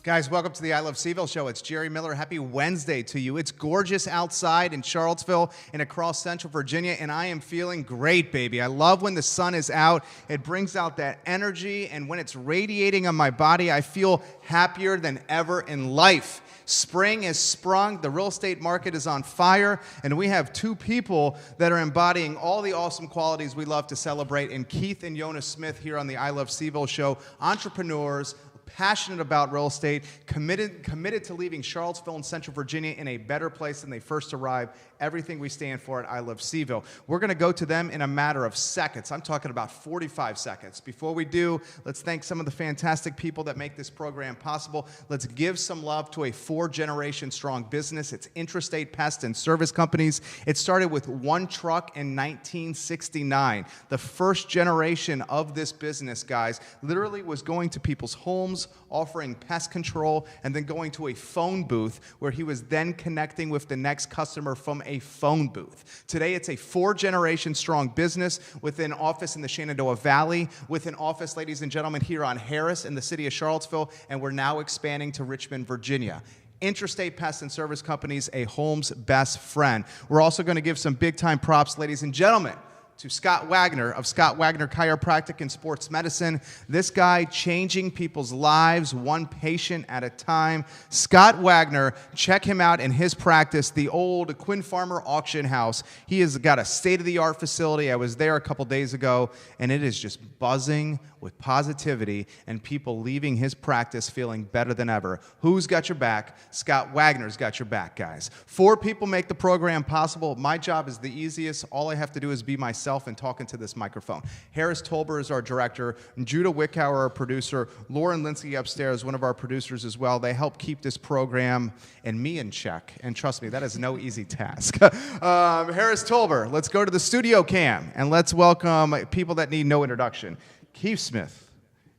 Guys, welcome to the I Love CVille Show. It's Jerry Miller. Happy Wednesday to you. It's gorgeous outside in Charlottesville and across Central Virginia, and I am feeling great, baby. I love when the sun is out. It brings out that energy, and when it's radiating on my body, I feel happier than ever in life. Spring has sprung, the real estate market is on fire, and we have two people that are embodying all the awesome qualities we love to celebrate, and Keith and Yonna Smith here on the I Love CVille Show, entrepreneurs, passionate about real estate, committed to leaving Charlottesville and Central Virginia in a better place than they first arrived. Everything we stand for at I Love CVille. We're going to go to them in a matter of seconds. I'm talking about 45 seconds. Before we do, let's thank some of the fantastic people that make this program possible. Let's give some love to a 4-generation strong business. It's Intrastate Pest and Service Companies. It started with one truck in 1969. The first generation of this business, guys, literally was going to people's homes, offering pest control, and then going to a phone booth where he was then connecting with the next customer from a phone booth. Today, it's a 4-generation strong business with an office in the Shenandoah Valley, with an office, ladies and gentlemen, here on Harris in the city of Charlottesville, and we're now expanding to Richmond, Virginia. Intrastate Pest and Service Companies, a home's best friend. We're also going to give some big-time props, ladies and gentlemen, to Scott Wagner of Scott Wagner Chiropractic and Sports Medicine. This guy changing people's lives one patient at a time. Scott Wagner, check him out in his practice, the old Quinn Farmer Auction House. He has got a state-of-the-art facility. I was there a couple days ago, and it is just buzzing with positivity and people leaving his practice feeling better than ever. Who's got your back? Scott Wagner's got your back, guys. 4 people make the program possible. My job is the easiest. All I have to do is be myself and talk into this microphone. Harris Tolber is our director, Judah Wickower, our producer, Lauren Linsky upstairs, one of our producers as well. They help keep this program and me in check. And trust me, that is no easy task. Harris Tolber, let's go to the studio cam and let's welcome people that need no introduction. Keith Smith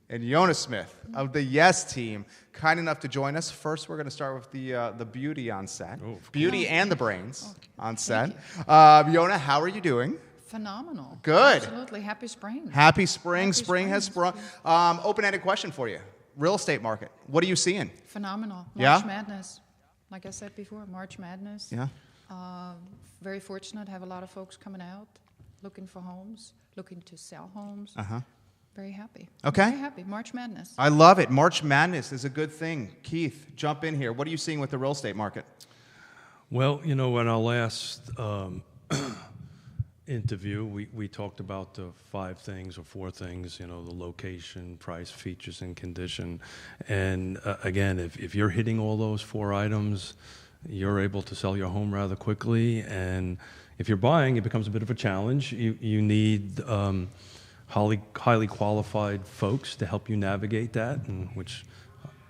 and Yonna Smith of the Yes team, kind enough to join us. First, we're going to start with the beauty on set. Beauty and the brains on set. Yonna, how are you doing? Phenomenal. Good. Absolutely. Happy spring. Happy spring. Spring has sprung. Open-ended question for you. Real estate market. What are you seeing? Phenomenal. Yeah? March Madness. Like I said before, March Madness. Yeah. Very fortunate. Have a lot of folks coming out, looking for homes, looking to sell homes. Uh-huh. Very happy. Okay. Very happy. March Madness. I love it. March Madness is a good thing. Keith, jump in here. What are you seeing with the real estate market? Well, you know, in our last interview, we talked about the 5 things or 4 things, you know, the location, price, features, and condition. And again, if you're hitting all those 4 items, you're able to sell your home rather quickly. And if you're buying, it becomes a bit of a challenge. You need highly qualified folks to help you navigate that, and which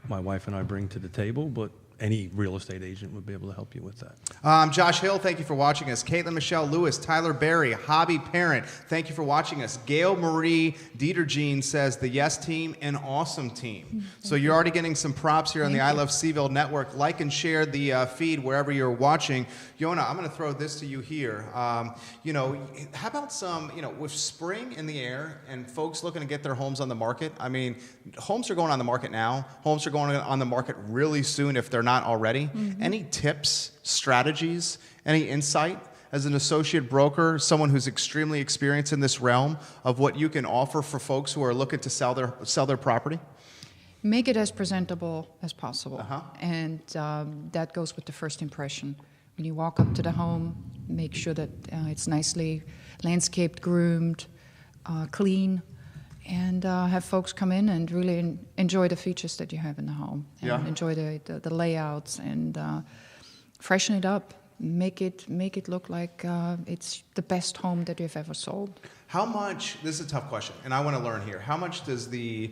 my wife and I bring to the table, but any real estate agent would be able to help you with that. Josh Hill, thank you for watching us. Caitlin Michelle Lewis, Tyler Berry, hobby parent, thank you for watching us. Gail Marie Dieterjean says, the Yes team, an awesome team. So you're already getting some props here on the I Love CVille network. Like and share the feed wherever you're watching. Yonna, I'm going to throw this to you here. You know, how about some, you know, with spring in the air and folks looking to get their homes on the market? I mean, homes are going on the market now. Homes are going on the market really soon if they're not already. Any tips, strategies, any insight as an associate broker, someone who's extremely experienced in this realm, of what you can offer for folks who are looking to sell their property? Make it as presentable as possible. And that goes with the first impression. When you walk up to the home, make sure that it's nicely landscaped, groomed, clean, and have folks come in and really enjoy the features that you have in the home, and enjoy the layouts, and freshen it up, make it look like it's the best home that you've ever sold. How much? This is a tough question, and I want to learn here. How much does the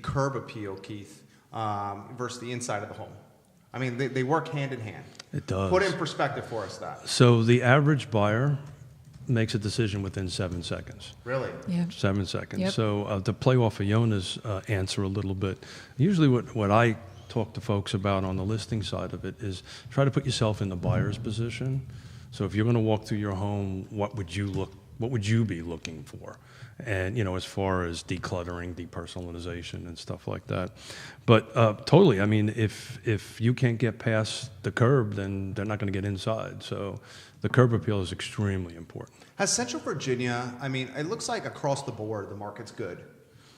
curb appeal, Keith, versus the inside of the home? I mean, they work hand in hand. It does. Put in perspective for us that. So the average buyer makes a decision within 7 seconds. Really? Yeah. 7 seconds. Yep. So to play off of Yonna's answer a little bit, usually what I talk to folks about on the listing side of it is try to put yourself in the buyer's position. So if you're going to walk through your home, what would you look What would you be looking for? And, you know, as far as decluttering, depersonalization and stuff like that. But totally, I mean, if you can't get past the curb, then they're not going to get inside. So the curb appeal is extremely important. Has Central Virginia, I mean, it looks like across the board the market's good.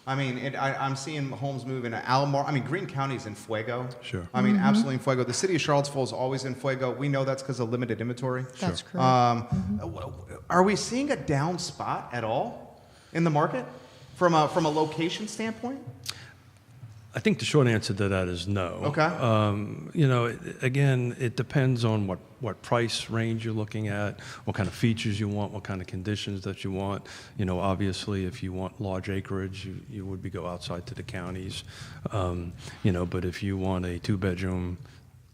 I mean, I'm seeing homes move into Almar. I mean, Greene County's in fuego. Sure. I mean, absolutely in fuego. The city of Charlottesville is always in fuego. We know that's because of limited inventory. That's correct. Are we seeing a down spot at all in the market from a location standpoint? I think the short answer to that is no. Okay. You know, again, it depends on what price range you're looking at, what kind of features you want, what kind of conditions that you want. You know, obviously, if you want large acreage, you would go outside to the counties. You know, but if you want a 2-bedroom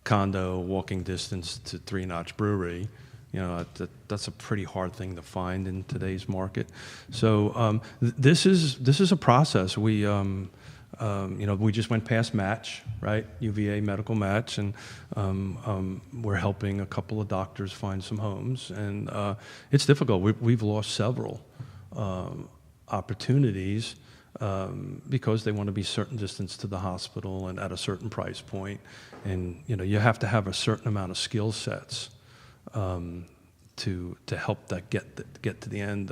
condo, walking distance to Three Notch Brewery, you know, that's a pretty hard thing to find in today's market. So this is a process. You know, we just went past match, right? UVA medical match, and we're helping a couple of doctors find some homes, and it's difficult. We've lost several opportunities because they want to be certain distance to the hospital and at a certain price point, and you know, you have to have a certain amount of skill sets to help that get to the end.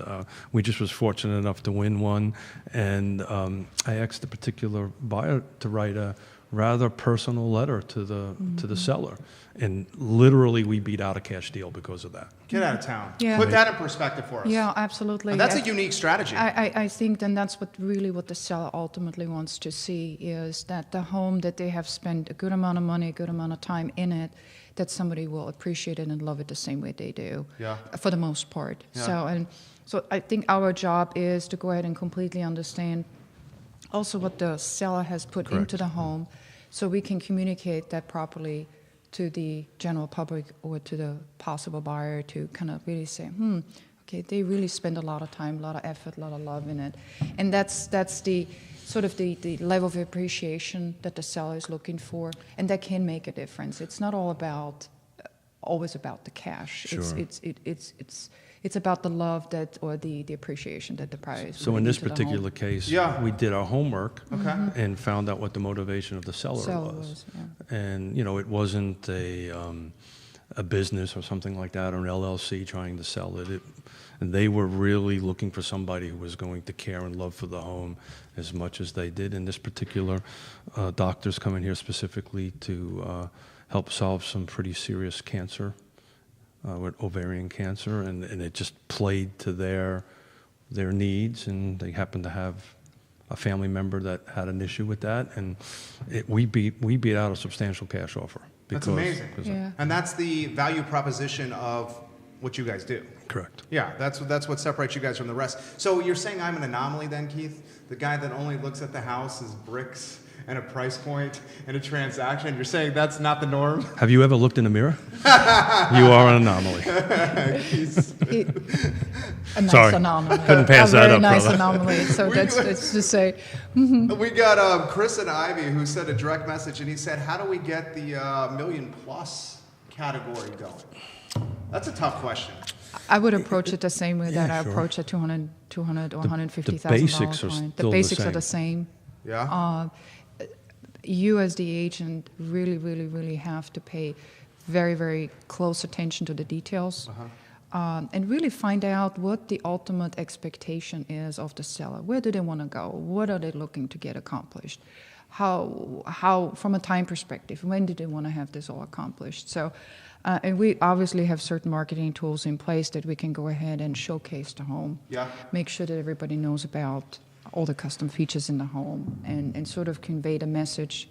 We just was fortunate enough to win one, and I asked the particular buyer to write a rather personal letter to the seller, and literally we beat out a cash deal because of that. Get out of town. Yeah. Put that in perspective for us. Yeah, absolutely. And that's a unique strategy. I think then that's what the seller ultimately wants to see, is that the home that they have spent a good amount of money, a good amount of time in it, that somebody will appreciate it and love it the same way they do, for the most part. Yeah. So I think our job is to go ahead and completely understand also what the seller has put into the home, so we can communicate that properly to the general public or to the possible buyer, to kind of really say, okay, they really spend a lot of time, a lot of effort, a lot of love in it. And that's the sort of the level of appreciation that the seller is looking for, and that can make a difference. It's not all about always about the cash. Sure. It's about the love that, or the appreciation that the buyer is. So in this particular case, we did our homework and found out what the motivation of the seller was. And you know, it wasn't a business or something like that, or an LLC trying to sell it. And they were really looking for somebody who was going to care and love for the home as much as they did. And this particular doctor's coming here specifically to help solve some pretty serious cancer, with ovarian cancer, and it just played to their needs, and they happened to have a family member that had an issue with that, and we beat out a substantial cash offer. That's amazing. And that's the value proposition of what you guys do. Correct. Yeah, that's what separates you guys from the rest. So you're saying I'm an anomaly then, Keith? The guy that only looks at the house as bricks and a price point and a transaction? You're saying that's not the norm? Have you ever looked in a mirror? You are an anomaly. A nice Sorry. anomaly. Couldn't pass that up, A very nice brother. anomaly. So let's just say. We got Chris and Ivy who sent a direct message, and he said, how do we get the million plus category going? That's a tough question. I would approach it the same way that I sure. approach a $200 or $150,000 The basics are client. still The basics the are the same. Yeah. You as the agent really have to pay very, very close attention to the details, and really find out what the ultimate expectation is of the seller. Where do they want to go? What are they looking to get accomplished? How from a time perspective, when do they want to have this all accomplished? So, and we obviously have certain marketing tools in place that we can go ahead and showcase the home. Yeah. Make sure that everybody knows about all the custom features in the home, and sort of convey the message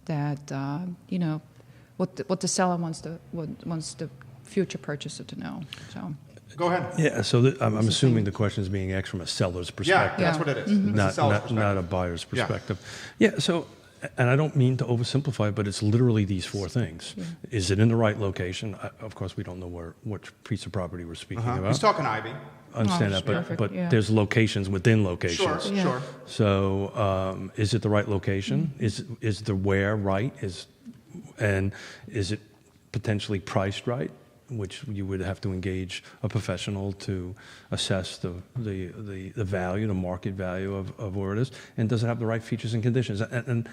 that you know, what the seller wants the future purchaser to know. So. Go ahead. Yeah, so I'm assuming the question is being asked from a seller's perspective. Yeah, that's what it is. It's a seller's perspective. Not a buyer's perspective. Yeah, so, and I don't mean to oversimplify, but it's literally these four things. Yeah. Is it in the right location? Of course, we don't know which piece of property we're speaking about. He's talking Ivy. I understand that, but there's locations within locations. Sure. So, is it the right location? Is the where right? And is it potentially priced right? which you would have to engage a professional to assess the value, the market value of where it is, and does it have the right features and conditions. And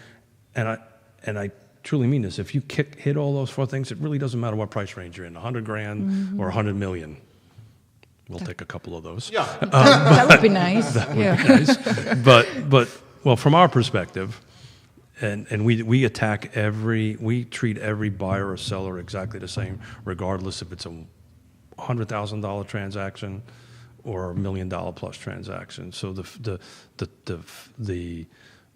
I truly mean this. If you hit all those 4 things, it really doesn't matter what price range you're in, 100 grand or 100 million. We'll take a couple of those. Yeah. That would be nice. That would be nice. But well, from our perspective, and we treat every buyer or seller exactly the same, regardless if it's a $100,000 transaction or $1 million plus transaction. So the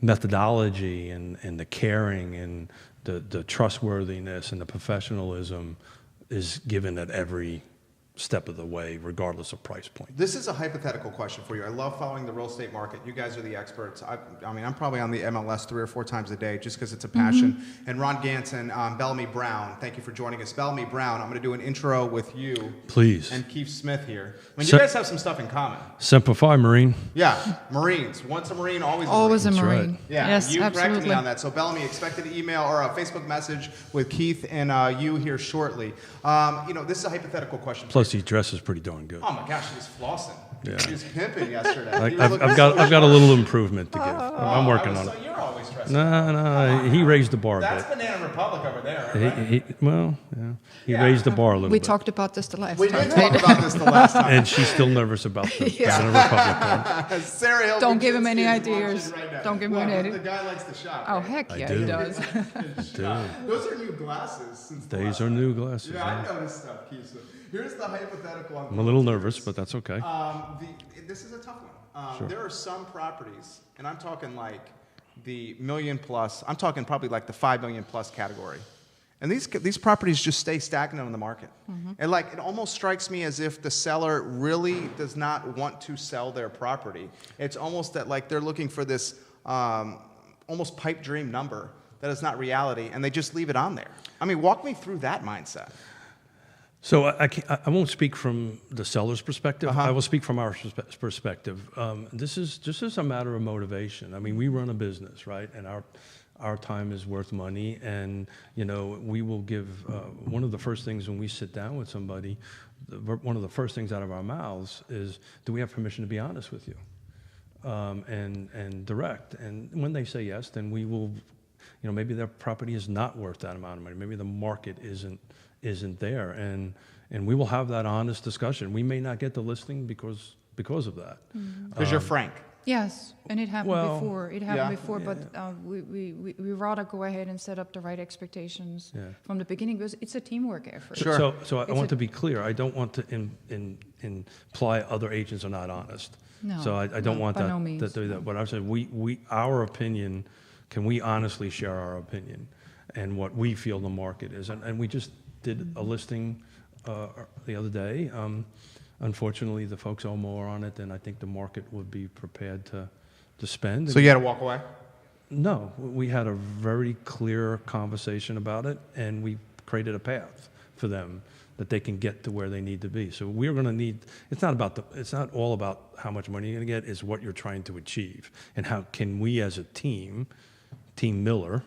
methodology and the caring and the trustworthiness and the professionalism is given at every step of the way, regardless of price point. This is a hypothetical question for you. I love following the real estate market. You guys are the experts. I mean, I'm probably on the MLS 3 or 4 times a day just because it's a passion. And Ron Ganson, Bellamy Brown, thank you for joining us. Bellamy Brown, I'm going to do an intro with you. Please. And Keith Smith here. I mean, you guys have some stuff in common. Simplify, Marine. Yeah, Marines. Once a Marine, always a Marine. Always a That's Marine. right. Yeah, Yes, you corrected absolutely. me on that. So Bellamy, expect an email or a Facebook message with Keith and you here shortly. This is a hypothetical question. Plus, he dresses pretty darn good. Oh my gosh, he was flossing. Yeah. He was pimping yesterday. I've got a little improvement to give. I'm working on it. So you're always dressed. No, he raised the bar a That's bit. Banana Republic over there. Right? He raised the bar a little We bit. talked about this the last We time. did talk about this the last time. And she's still nervous about the Banana Republic part. Sarah Hill Don't give him any Brzezinski is watching ideas. right now. Don't give him Well, any The ideas. guy likes to shop. Oh, right? heck I yeah, do. he does. Those are new glasses. Since the These last are time. new glasses. Yeah, Yeah. I noticed stuff, Keith. So here's the hypothetical. I'm a little nervous, but that's okay. This is a tough one. Sure. There are some properties, and I'm talking like the million plus. I'm talking probably like the 5 million plus category. And these properties just stay stagnant on the market. And like it almost strikes me as if the seller really does not want to sell their property. It's almost that like they're looking for this almost pipe dream number that is not reality, and they just leave it on there. I mean, walk me through that mindset. So I won't speak from the seller's perspective. I will speak from our perspective. This is a matter of motivation. I mean, we run a business, right? And our time is worth money, and we will give one of the first things when we sit down with somebody, one of the first things out of our mouths is, do we have permission to be honest with you, and direct? And when they say yes, then we will, maybe their property is not worth that amount of money. Maybe the market isn't there, and we will have that honest discussion. We may not get the listing because of that. Because you're frank. Yes, and it happened before. It happened Yeah. before, but we rather go ahead and set up the right expectations from the beginning because it's a teamwork effort. Sure. So I want to be clear. I don't want to imply other agents are not honest. No, So I don't no, want by that. no means. What I'm saying, our opinion. Can we honestly share our opinion and what we feel the market is? And we just did a listing the other day. Unfortunately, the folks owe more on it than I think the market would be prepared to spend. So you had to walk away? No, we had a very clear conversation about it, and we created a path for them that they can get to where they need to be. So we're going to need. It's not all about how much money you're going to get. It's what you're trying to achieve, and how can we as a team Miller,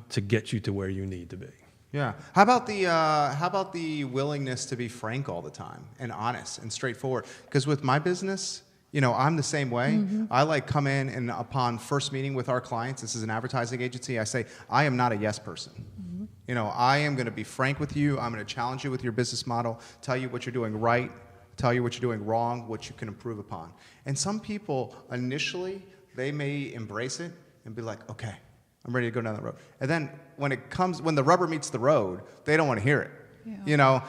to get you to where you need to be. Yeah. How about the willingness to be frank all the time and honest and straightforward? Because with my business, I'm the same way. I like come in and upon first meeting with our clients, this is an advertising agency, I say, I am not a yes person. I am going to be frank with you. I'm going to challenge you with your business model, tell you what you're doing right, tell you what you're doing wrong, what you can improve upon. And some people, initially, they may embrace it and be like, okay, I'm ready to go down the road. And then when the rubber meets the road, they don't want to hear it. Yeah.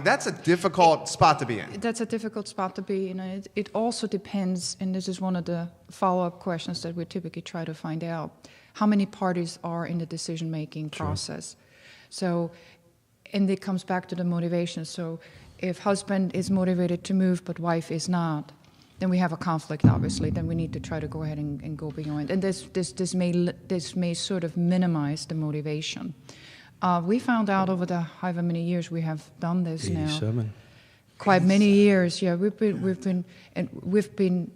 That's a difficult spot to be in. That's a difficult spot to be in. It also depends, and this is one of the follow-up questions that we typically try to find out, how many parties are in the decision-making process. So, and it comes back to the motivation. So if husband is motivated to move but wife is not, then we have a conflict, obviously. Then we need to try to go ahead and go beyond. And this may sort of minimize the motivation. We found out over the however many years we have done this 87. now. Quite many years, yeah. We've been,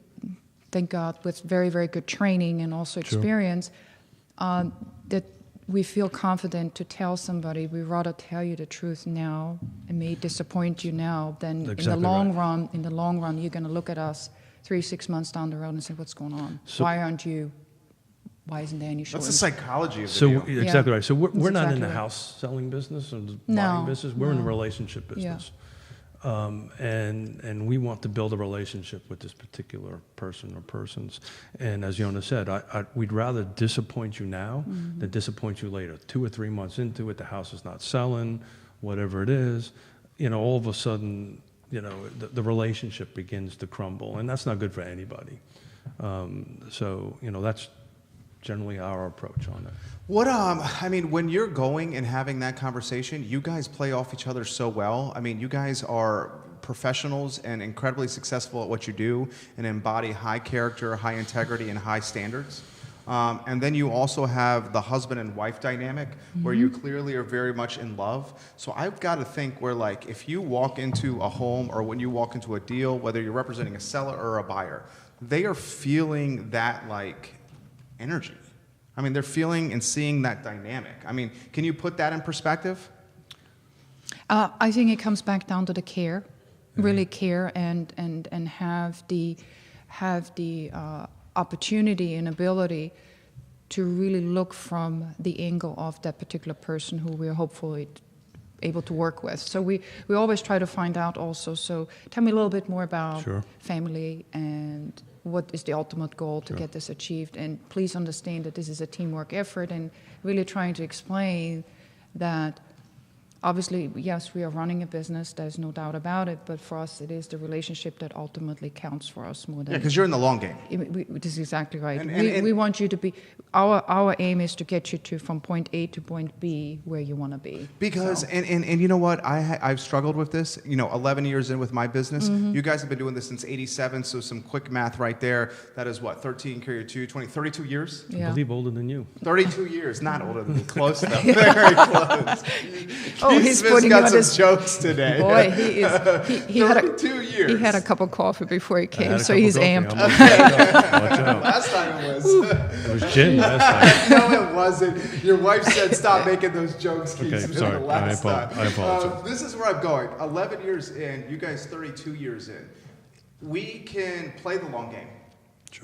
thank God, with very, very good training and also experience, that we feel confident to tell somebody, we rather tell you the truth now. It may disappoint you now, then Exactly in the long right. run, you're going to look at us 3-6 months down the road and say, what's going on? So- Why isn't there any That's shortage? the psychology of the So deal. exactly right. So we're That's not in exactly the right. house selling business or the No, buying business. We're in the no. relationship business. And we want to build a relationship with this particular person or persons. And as Yonna said, we'd rather disappoint you now than disappoint you later. 2 or 3 months into it, the house is not selling, whatever it is. All of a sudden, the relationship begins to crumble, and that's not good for anybody. So that's generally our approach on it. What when you're going and having that conversation, you guys play off each other so well. I mean, you guys are professionals and incredibly successful at what you do and embody high character, high integrity, and high standards. And then you also have the husband and wife dynamic where you clearly are very much in love. So I've got to think where, like, if you walk into a home or when you walk into a deal, whether you're representing a seller or a buyer, they are feeling that, like, energy. I mean, they're feeling and seeing that dynamic. I mean, can you put that in perspective? I think it comes back down to the care, really care, and have the opportunity and ability to really look from the angle of that particular person who we're hopefully able to work with. So we always try to find out also. So tell me a little bit more about family and what is the ultimate goal to get this achieved. And please understand that this is a teamwork effort, and really trying to explain that obviously, yes, we are running a business, there's no doubt about it, but for us it is the relationship that ultimately counts for us more than... Yeah, because you're in the long game. This is exactly right. And we want you to be... Our aim is to get you from point A to point B where you want to be. Because, and you know what, I've struggled with this, 11 years in with my business. You guys have been doing this since 87, so some quick math right there. That is what, 13, carry 2, 20, 32 years? I believe older than you. 32 years, not older than me. Close though, very close. Oh, he's Smith's putting got on some his jokes today. Boy, he is. He had 32 years. He had a cup of coffee before he I came, had a so cup of he's coffee. amped. Watch out. Last time it was. It was gin last time. No, it wasn't. Your wife said stop making those jokes, Keith. Okay, The sorry. last time. I apologize. This is where I'm going. 11 years in, you guys 32 years in. We can play the long game.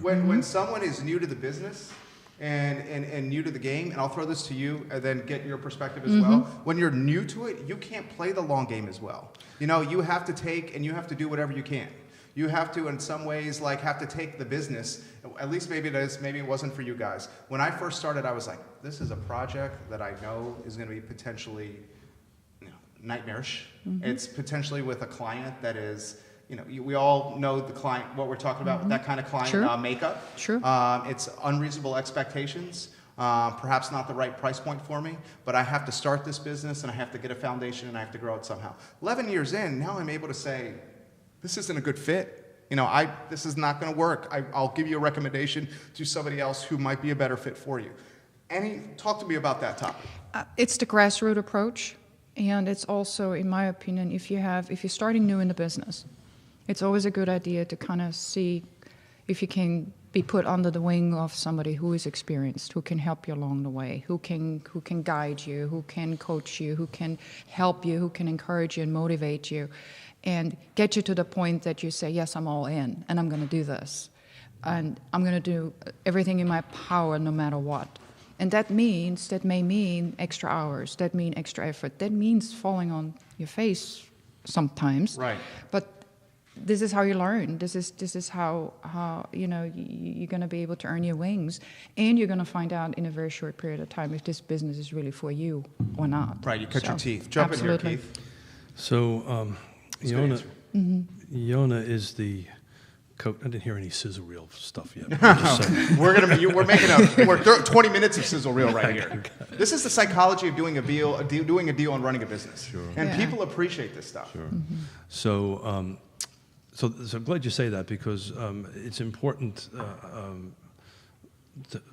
When someone is new to the business and new to the game, and I'll throw this to you and then get your perspective as well. When you're new to it, you can't play the long game as well. You have to take and you have to do whatever you can. You have to, in some ways, have to take the business. At least maybe it is. Maybe it wasn't for you guys. When I first started, I was like, this is a project that I know is going to be potentially nightmarish. It's potentially with a client that is, we all know the client, what we're talking about with that kind of client makeup. Sure. It's unreasonable expectations. Perhaps not the right price point for me, but I have to start this business and I have to get a foundation and I have to grow it somehow. 11 years in, now I'm able to say, this isn't a good fit. This is not going to work. I'll give you a recommendation to somebody else who might be a better fit for you. Talk to me about that topic. It's the grassroots approach, and it's also, in my opinion, if you're starting new in the business, it's always a good idea to kind of see if you can be put under the wing of somebody who is experienced, who can help you along the way, who can guide you, who can coach you, who can help you, who can encourage you and motivate you, and get you to the point that you say, yes, I'm all in, and I'm going to do this. And I'm going to do everything in my power no matter what. And that may mean extra hours, that means extra effort, that means falling on your face sometimes. Right. But this is how you learn. This is how you're going to be able to earn your wings, and you're going to find out in a very short period of time if this business is really for you or not. Right, you cut your teeth. Jump absolutely. in here, Keith. So, Yonna is the coach. I didn't hear any sizzle reel stuff yet. We're making 20 minutes of sizzle reel right here. This is the psychology of doing a deal and running a business. Sure. And people appreciate this stuff. Sure. So, so glad you say that, because it's important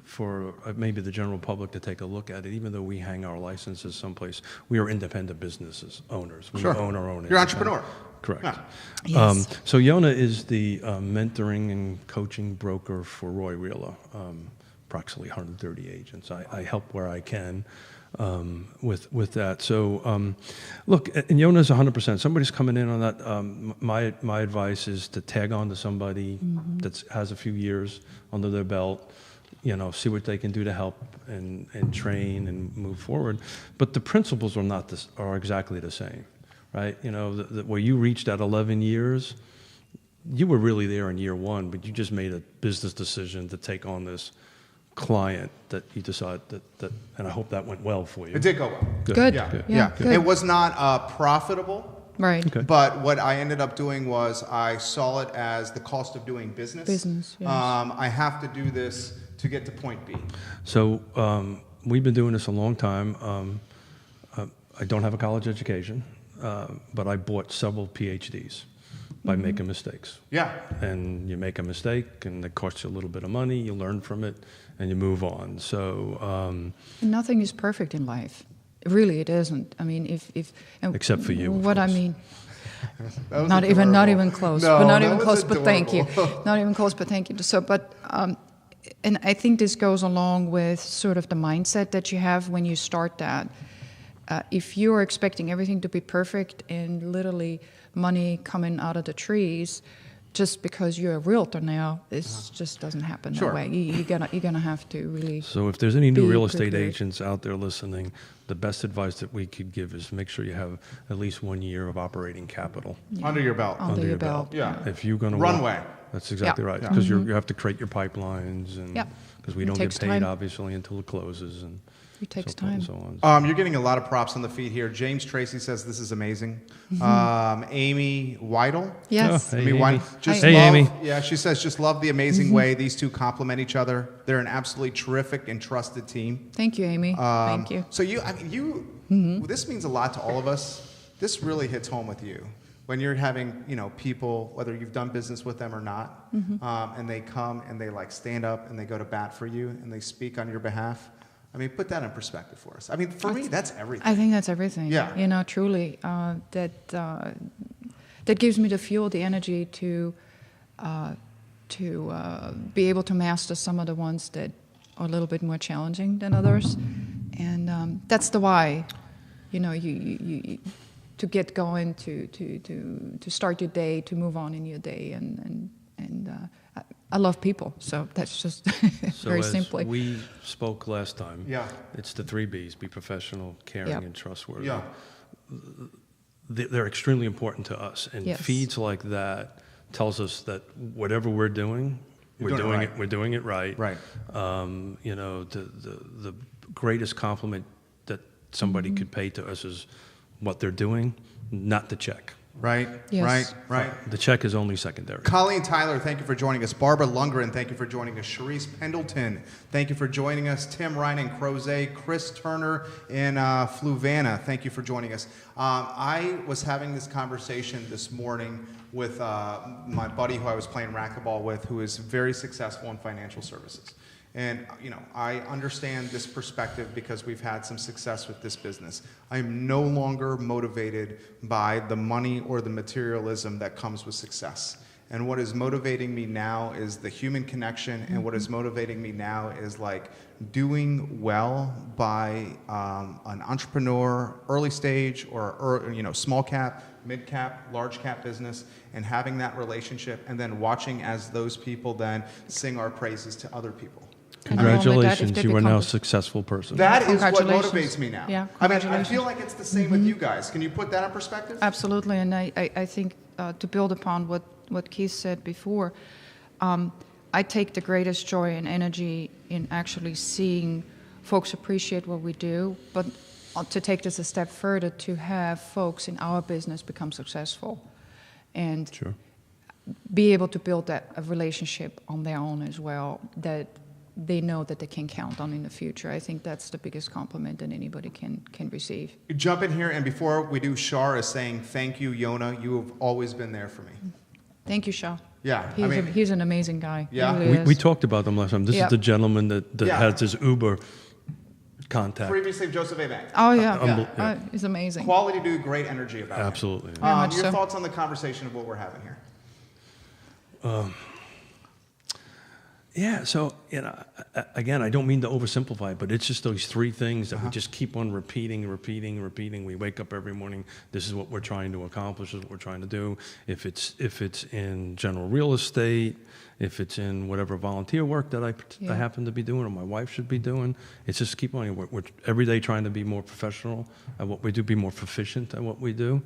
for maybe the general public to take a look at it. Even though we hang our licenses someplace, we are independent businesses, owners. We own our own. You're an entrepreneur. Correct. Yeah. Yes. So Yonna is the mentoring and coaching broker for Roy Wheeler, approximately 130 agents. I help where I can with that. So look, and Yonna's 100%. Somebody's coming in on that. My advice is to tag on to somebody that has a few years under their belt. See what they can do to help and train and move forward. But the principles are exactly the same, right? Where you reached at 11 years, you were really there in year one, but you just made a business decision to take on this client that you decided that, and I hope that went well for you. It did go well. Good. Yeah. Good. It was not profitable. Right. Okay. But what I ended up doing was I saw it as the cost of doing business. Business, yes. I have to do this to get to point B. So we've been doing this a long time. I don't have a college education, but I bought several PhDs by making mistakes. Yeah. And you make a mistake, and it costs you a little bit of money. You learn from it, and you move on. So nothing is perfect in life. Really, it isn't. I mean, if except for you. What I mean, not even close. No, but not that even was close. adorable. But thank you. Not even close. But thank you. So, but and I think this goes along with sort of the mindset that you have when you start that. If you're expecting everything to be perfect and literally money coming out of the trees, just because you're a realtor now, this just doesn't happen that way. You're gonna have to really. So if there's any new real estate prepared. agents out there listening, the best advice that we could give is make sure you have at least 1 year of operating capital Under your belt. Under your belt. Yeah. If you're going to Runway. That's exactly Yeah. right, because you have to create your pipelines, and Yeah. because we It don't get takes paid time. obviously until it closes, and It takes so forth and time. so on. You're getting a lot of props on the feed here. James Tracy says this is amazing. Amy Weidel. Yes. Oh, hey, Amy Amy. Weidel. Just Hey, love, Amy. Yeah, she says just love the amazing way these two complement each other. They're an absolutely terrific and trusted team. Thank you, Amy. Thank you. So this means a lot to all of us. This really hits home with you when you're having, people, whether you've done business with them or not, and they come and they stand up and they go to bat for you and they speak on your behalf. I mean, put that in perspective for us. I mean, for me, that's everything. I think that's everything. Yeah. Truly, that gives me the fuel, the energy to be able to master some of the ones that are a little bit more challenging than others, and that's the why. You to get going, to start your day, to move on in your day, and I love people, so that's just very simply. We spoke last time. Yeah. It's the 3 Bs: be professional, caring, Yep. and trustworthy. Yeah. They're extremely important to us, and Yes. feeds like that tells us that whatever we're doing, we're doing it right. Right. The greatest compliment that somebody could pay to us is what they're doing, not the check. Right? Yes. Right. The check is only secondary. Colleen Tyler, thank you for joining us. Barbara Lundgren, thank you for joining us. Sharice Pendleton, thank you for joining us. Tim Ryan in Crozet. Chris Turner in Fluvanna, thank you for joining us. I was having this conversation this morning with my buddy who I was playing racquetball with, who is very successful in financial services. And, I understand this perspective because we've had some success with this business. I'm no longer motivated by the money or the materialism that comes with success. And what is motivating me now is the human connection, and what is motivating me now is doing well by an entrepreneur, early stage or small cap, mid cap, large cap business, and having that relationship, and then watching as those people then sing our praises to other people. Congratulations, you are now a successful person. That is what Congratulations. motivates me now. Yeah, I mean, I congratulations. feel like it's the same with you guys. Can you put that in perspective? Absolutely, and I think to build upon what Keith said before, I take the greatest joy and energy in actually seeing folks appreciate what we do, but to take this a step further, to have folks in our business become successful, and Sure. be able to build a relationship on their own as well, that they know that they can count on in the future. I think that's the biggest compliment that anybody can receive. You jump in here, and before we do, Shar is saying, thank you, Yonna. You have always been there for me. Thank you, Shaw. Yeah, He's an amazing guy. He Yeah. really We is. talked about them last time. This Yeah. is the gentleman that Yeah. has his Uber contact. Previously, Joseph A. Bank. Oh yeah, Yeah. He's amazing. Quality dude, great energy about it. Absolutely. Very much Your so. thoughts on the conversation of what we're having here? Yeah, so, again, I don't mean to oversimplify it, but it's just those three things that we just keep on repeating. We wake up every morning, this is what we're trying to accomplish, this is what we're trying to do. If it's in general real estate, if it's in whatever volunteer work that I happen to be doing or my wife should be doing, it's just keep on. We're every day trying to be more professional at what we do, be more proficient at what we do,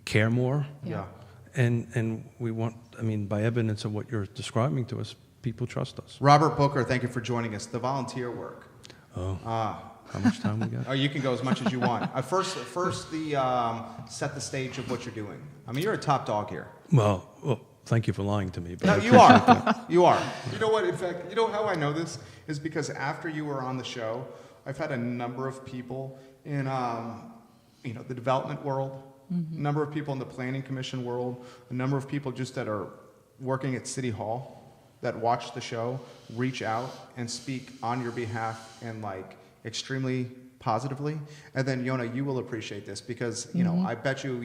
care more. Yeah. And we want, by evidence of what you're describing to us, people trust us. Robert Booker, thank you for joining us. The volunteer work. Oh. How much time we got? Oh, you can go as much as you want. First, set the stage of what you're doing. You're a top dog here. Well, thank you for lying to me. But No, you are. You are. You know what? In fact, you know how I know this is because after you were on the show, I've had a number of people in, the development world, a number of people in the planning commission world, a number of people just that are working at City Hall that watch the show, reach out and speak on your behalf and extremely positively. And then Yonna, you will appreciate this because, I bet you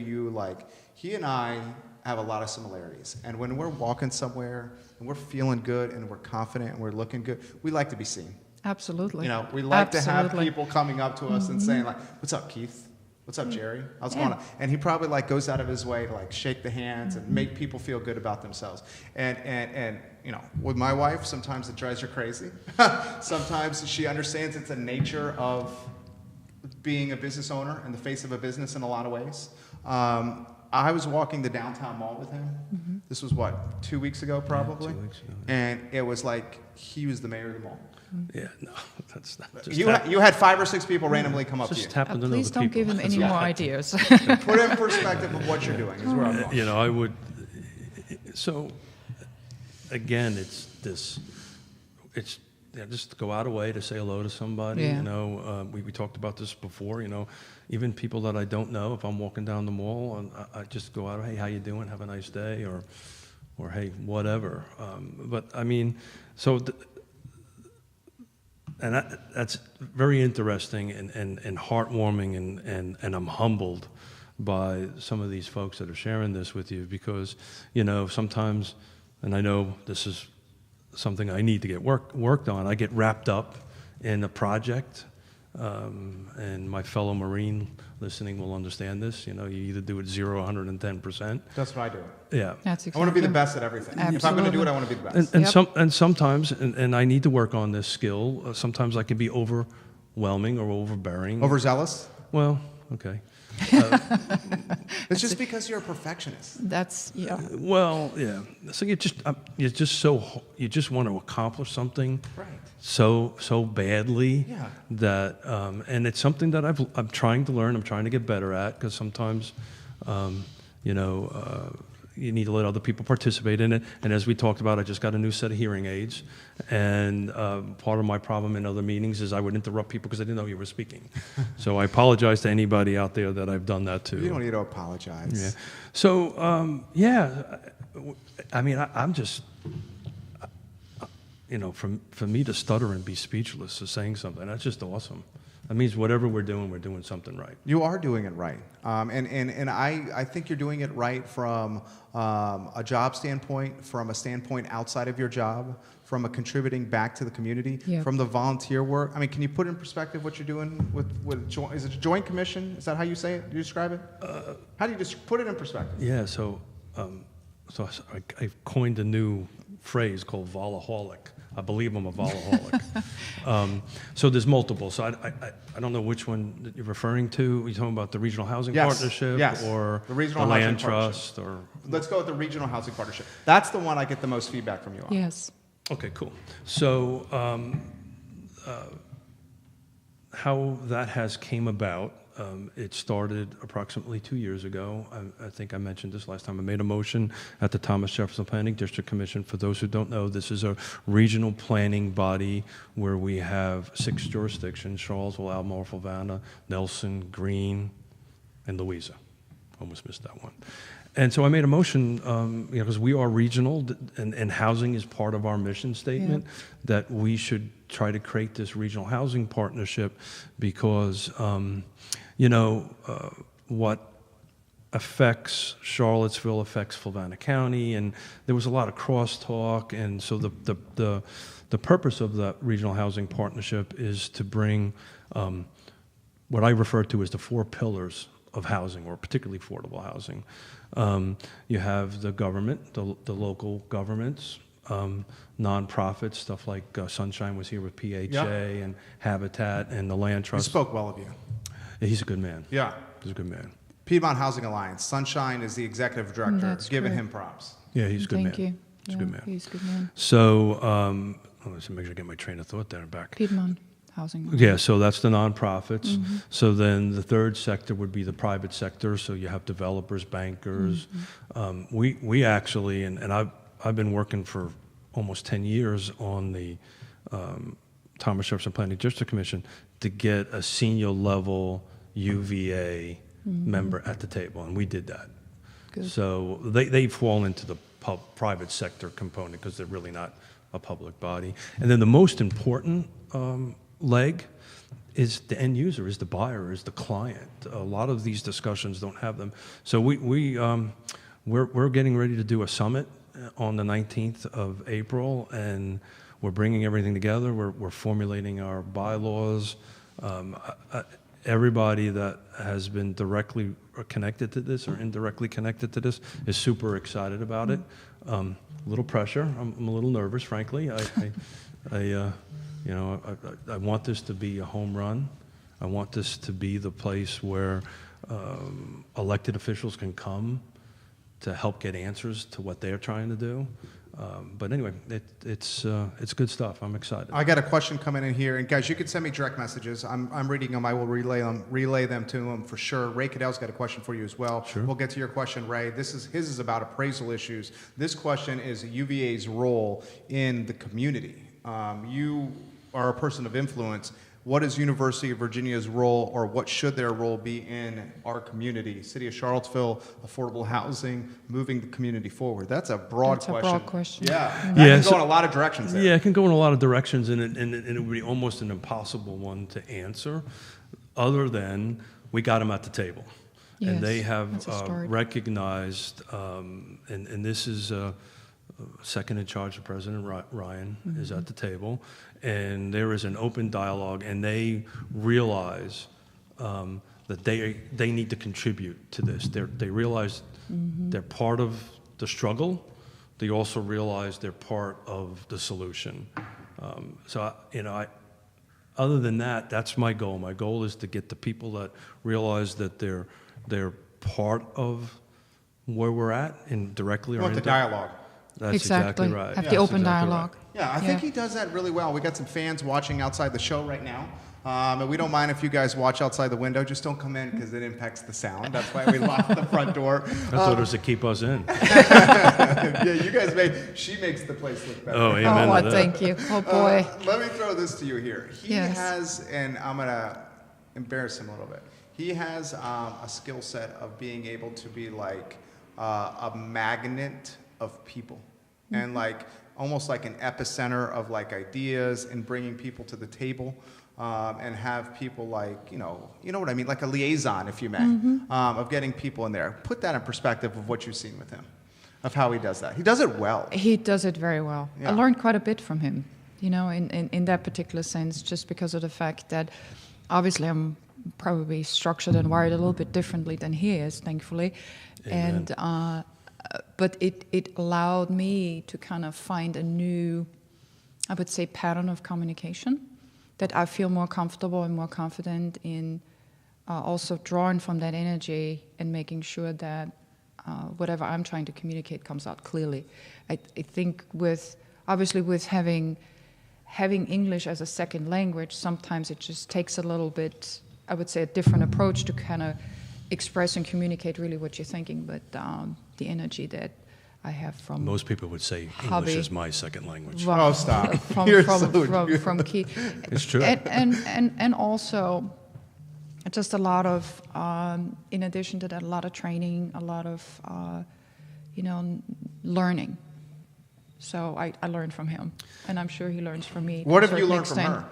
he and I have a lot of similarities. And when we're walking somewhere and we're feeling good and we're confident and we're looking good, we like to be seen. Absolutely. We like to have people coming up to us and saying what's up, Keith? What's up, Jerry? How's it going on? And he probably goes out of his way to shake the hands and make people feel good about themselves. And with my wife, sometimes it drives her crazy. Sometimes she understands it's a nature of being a business owner and the face of a business in a lot of ways. I was walking the downtown mall with him. Mm-hmm. This was 2 weeks ago, probably. Yeah, 2 weeks ago. And it was like he was the mayor of the mall. Yeah, no, that's not. You had 5 or 6 people randomly come up to you. Please don't give him any more ideas. Put in perspective of what you're doing is where I'm going. I would. So, again, it's just to go out of way to say hello to somebody. Yeah. We talked about this before. Even people that I don't know, if I'm walking down the mall and I just go out, hey, how you doing? Have a nice day, or hey, whatever. And that's very interesting and heartwarming, and I'm humbled by some of these folks that are sharing this with you because, sometimes, and I know this is something I need to get worked on, I get wrapped up in a project, and my fellow Marine listening will understand this. You either do it 0 or 110%. That's what I do. Yeah. That's exactly. I want to be the best at everything. Absolutely. If I'm going to do it, I want to be the best. And sometimes, and I need to work on this skill, sometimes I can be overwhelming or overbearing. Overzealous? Well, okay. It's just because you're a perfectionist. That's Well, yeah. So you just want to accomplish something right. so badly that and it's something that I'm trying to learn. I'm trying to get better at because sometimes you need to let other people participate in it. And as we talked about, I just got a new set of hearing aids. And part of my problem in other meetings is I would interrupt people because I didn't know you were speaking. So I apologize to anybody out there that I've done that to. You don't need to apologize. Yeah. So, I'm just, for me to stutter and be speechless is saying something. That's just awesome. That means whatever we're doing something right. You are doing it right. And I think you're doing it right from a job standpoint, from a standpoint outside of your job, from a contributing back to the community, from the volunteer work. Can you put in perspective what you're doing with is it a joint commission? Is that how you say it? Do you describe it? How do you just put it in perspective? Yeah, so I coined a new phrase called volaholic. I believe I'm a volaholic. So there's multiple. So I don't know which one that you're referring to. Are you talking about the Regional Housing Partnership or the Regional Land Trust? Or let's go with the Regional Housing Partnership. That's the one I get the most feedback from you on. Yes. Okay, cool. So how that has came about, it started approximately 2 years ago. I think I mentioned this last time. I made a motion at the Thomas Jefferson Planning District Commission. For those who don't know, this is a regional planning body where we have 6 jurisdictions: Charlottesville, Albemarle, Havana, Nelson, Greene, and Louisa. Almost missed that one. And so I made a motion, because we are regional and housing is part of our mission statement, that we should try to create this regional housing partnership because, what affects Charlottesville, affects Fluvanna County, and there was a lot of crosstalk. And so the purpose of the Regional Housing Partnership is to bring what I refer to as the 4 pillars of housing, or particularly affordable housing. You have the government, the local governments, nonprofits, stuff like Sunshine was here with PHA and Habitat and the Land He Trust. spoke well of you. He's a good man. Yeah. He's a good man. Piedmont Housing Alliance. Sunshine is the executive director. That's Giving great. him props. Yeah, he's a good man. Thank you. He's a good man. He's a good man. So, let's make sure I get my train of thought there and back. Piedmont Housing. Yeah, so that's the nonprofits. So then the third sector would be the private sector. So you have developers, bankers. We actually, and I've been working for almost 10 years on the Thomas Jefferson Planning District Commission to get a senior level UVA member at the table, and we did that. Good. So they fall into the private sector component because they're really not a public body. And then the most important leg is the end user, is the buyer, is the client. A lot of these discussions don't have them. So we're getting ready to do a summit on the 19th of April, and we're bringing everything together. We're formulating our bylaws. Everybody that has been directly connected to this or indirectly connected to this is super excited about it. A little pressure. I'm a little nervous, frankly. I want this to be a home run. I want this to be the place where elected officials can to help get answers to what they're trying to do. But anyway, it's good stuff. I'm excited. I got a question coming in here, and guys, you can send me direct messages. I'm reading them. I will relay them to them for sure. Ray Cadell's got a question for you as well. Sure. We'll get to your question, Ray. His is about appraisal issues. This question is UVA's role in the community. You are a person of influence. What is University of Virginia's role, or what should their role be in our community? City of Charlottesville, affordable housing, moving the community forward. That's a broad question. That's a broad question. Yeah, that can go in a lot of directions there. Yeah, it can go in a lot of directions, and it would be almost an impossible one to answer, other than we got them at the table. Yes, and they that's a have start. recognized, and this is second in charge of President Ryan is at the table, and there is an open dialogue, and they realize that they need to contribute to this. They realize they're part of the struggle. They also realize they're part of the solution. Other than that, that's my goal. My goal is to get the people that realize that they're part of where we're at, and directly You or want the indirectly. dialogue. That's exactly. right. Have Yeah, the that's open exactly dialogue. right. Yeah, I think he does that really well. We got some fans watching outside the show right now. And we don't mind if you guys watch outside the window. Just don't come in because it impacts the sound. That's why we locked the front door. That's orders to keep us in. Yeah, you guys she makes the place look better. Oh, amen to that. Thank you. Oh, boy. Let me throw this to you here. He Yes. has, and I'm going to embarrass him a little bit. He has a skill set of being able to be like a magnet of people. And like almost like an epicenter of like ideas and bringing people to the table, and have people like, you know what I mean, like a liaison, if you may, of getting people in there. Put that in perspective of what you've seen with him, of how he does that. He does it well. He does it very well. Yeah. I learned quite a bit from him, in that particular sense, just because of the fact that obviously I'm probably structured and wired a little bit differently than he is, thankfully. Amen. And but it allowed me to kind of find a new, I would say, pattern of communication that I feel more comfortable and more confident in, also drawing from that energy and making sure that whatever I'm trying to communicate comes out clearly. I think with having English as a second language, sometimes it just takes a little bit, I would say, a different approach to kind of express and communicate really what you're thinking. But the energy that I have from Most people would say hobby. English is my second language. From, Oh, stop. from You're from, so from, good. from key. It's true. And also just a lot of in addition to that, a lot of training, a lot of learning. So I learned from him, and I'm sure he learns from me. What to a have you certain learned from extent. her?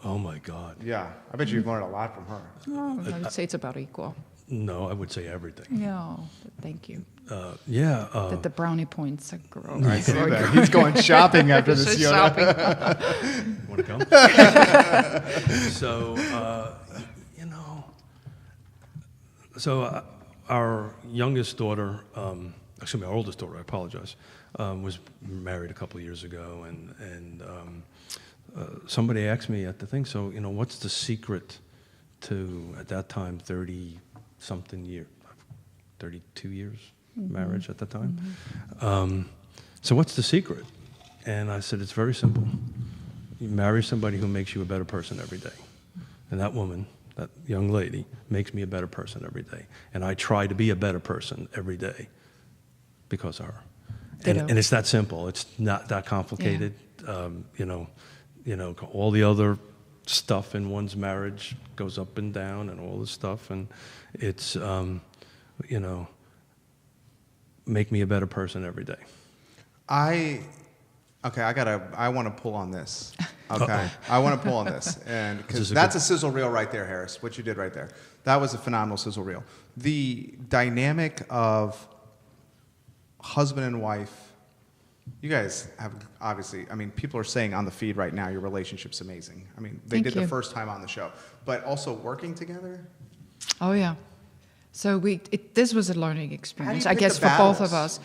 Oh my God. Yeah, I bet you've learned a lot from her. Oh, I would say it's about equal. No, I would say everything. Yeah, thank you. Yeah. That the brownie points are growing. I see that. He's going shopping after this, Just Yonna. shopping. Want to go? So, our youngest daughter, actually my oldest daughter, I apologize, was married a couple of years ago, and somebody asked me at the thing, so, what's the secret to, at that time, 30-something years, 32 years marriage at that time? So what's the secret? And I said, it's very simple. You marry somebody who makes you a better person every day. And that woman, that young lady, makes me a better person every day. And I try to be a better person every day because of her. And it's that simple. It's not that complicated. Yeah. All the other stuff in one's marriage goes up and down and all this stuff. And it's, make me a better person every day. I want to pull on this. Okay, I want to pull on this, and because that's a sizzle reel right there, Harris. What you did right there, that was a phenomenal sizzle reel. The dynamic of husband and wife. You guys have obviously. I mean, people are saying on the feed right now your relationship's amazing. I mean, they did the first time on the show, but also working together. Oh yeah. So this was a learning experience, How do you I guess, pick the for both battles? of us.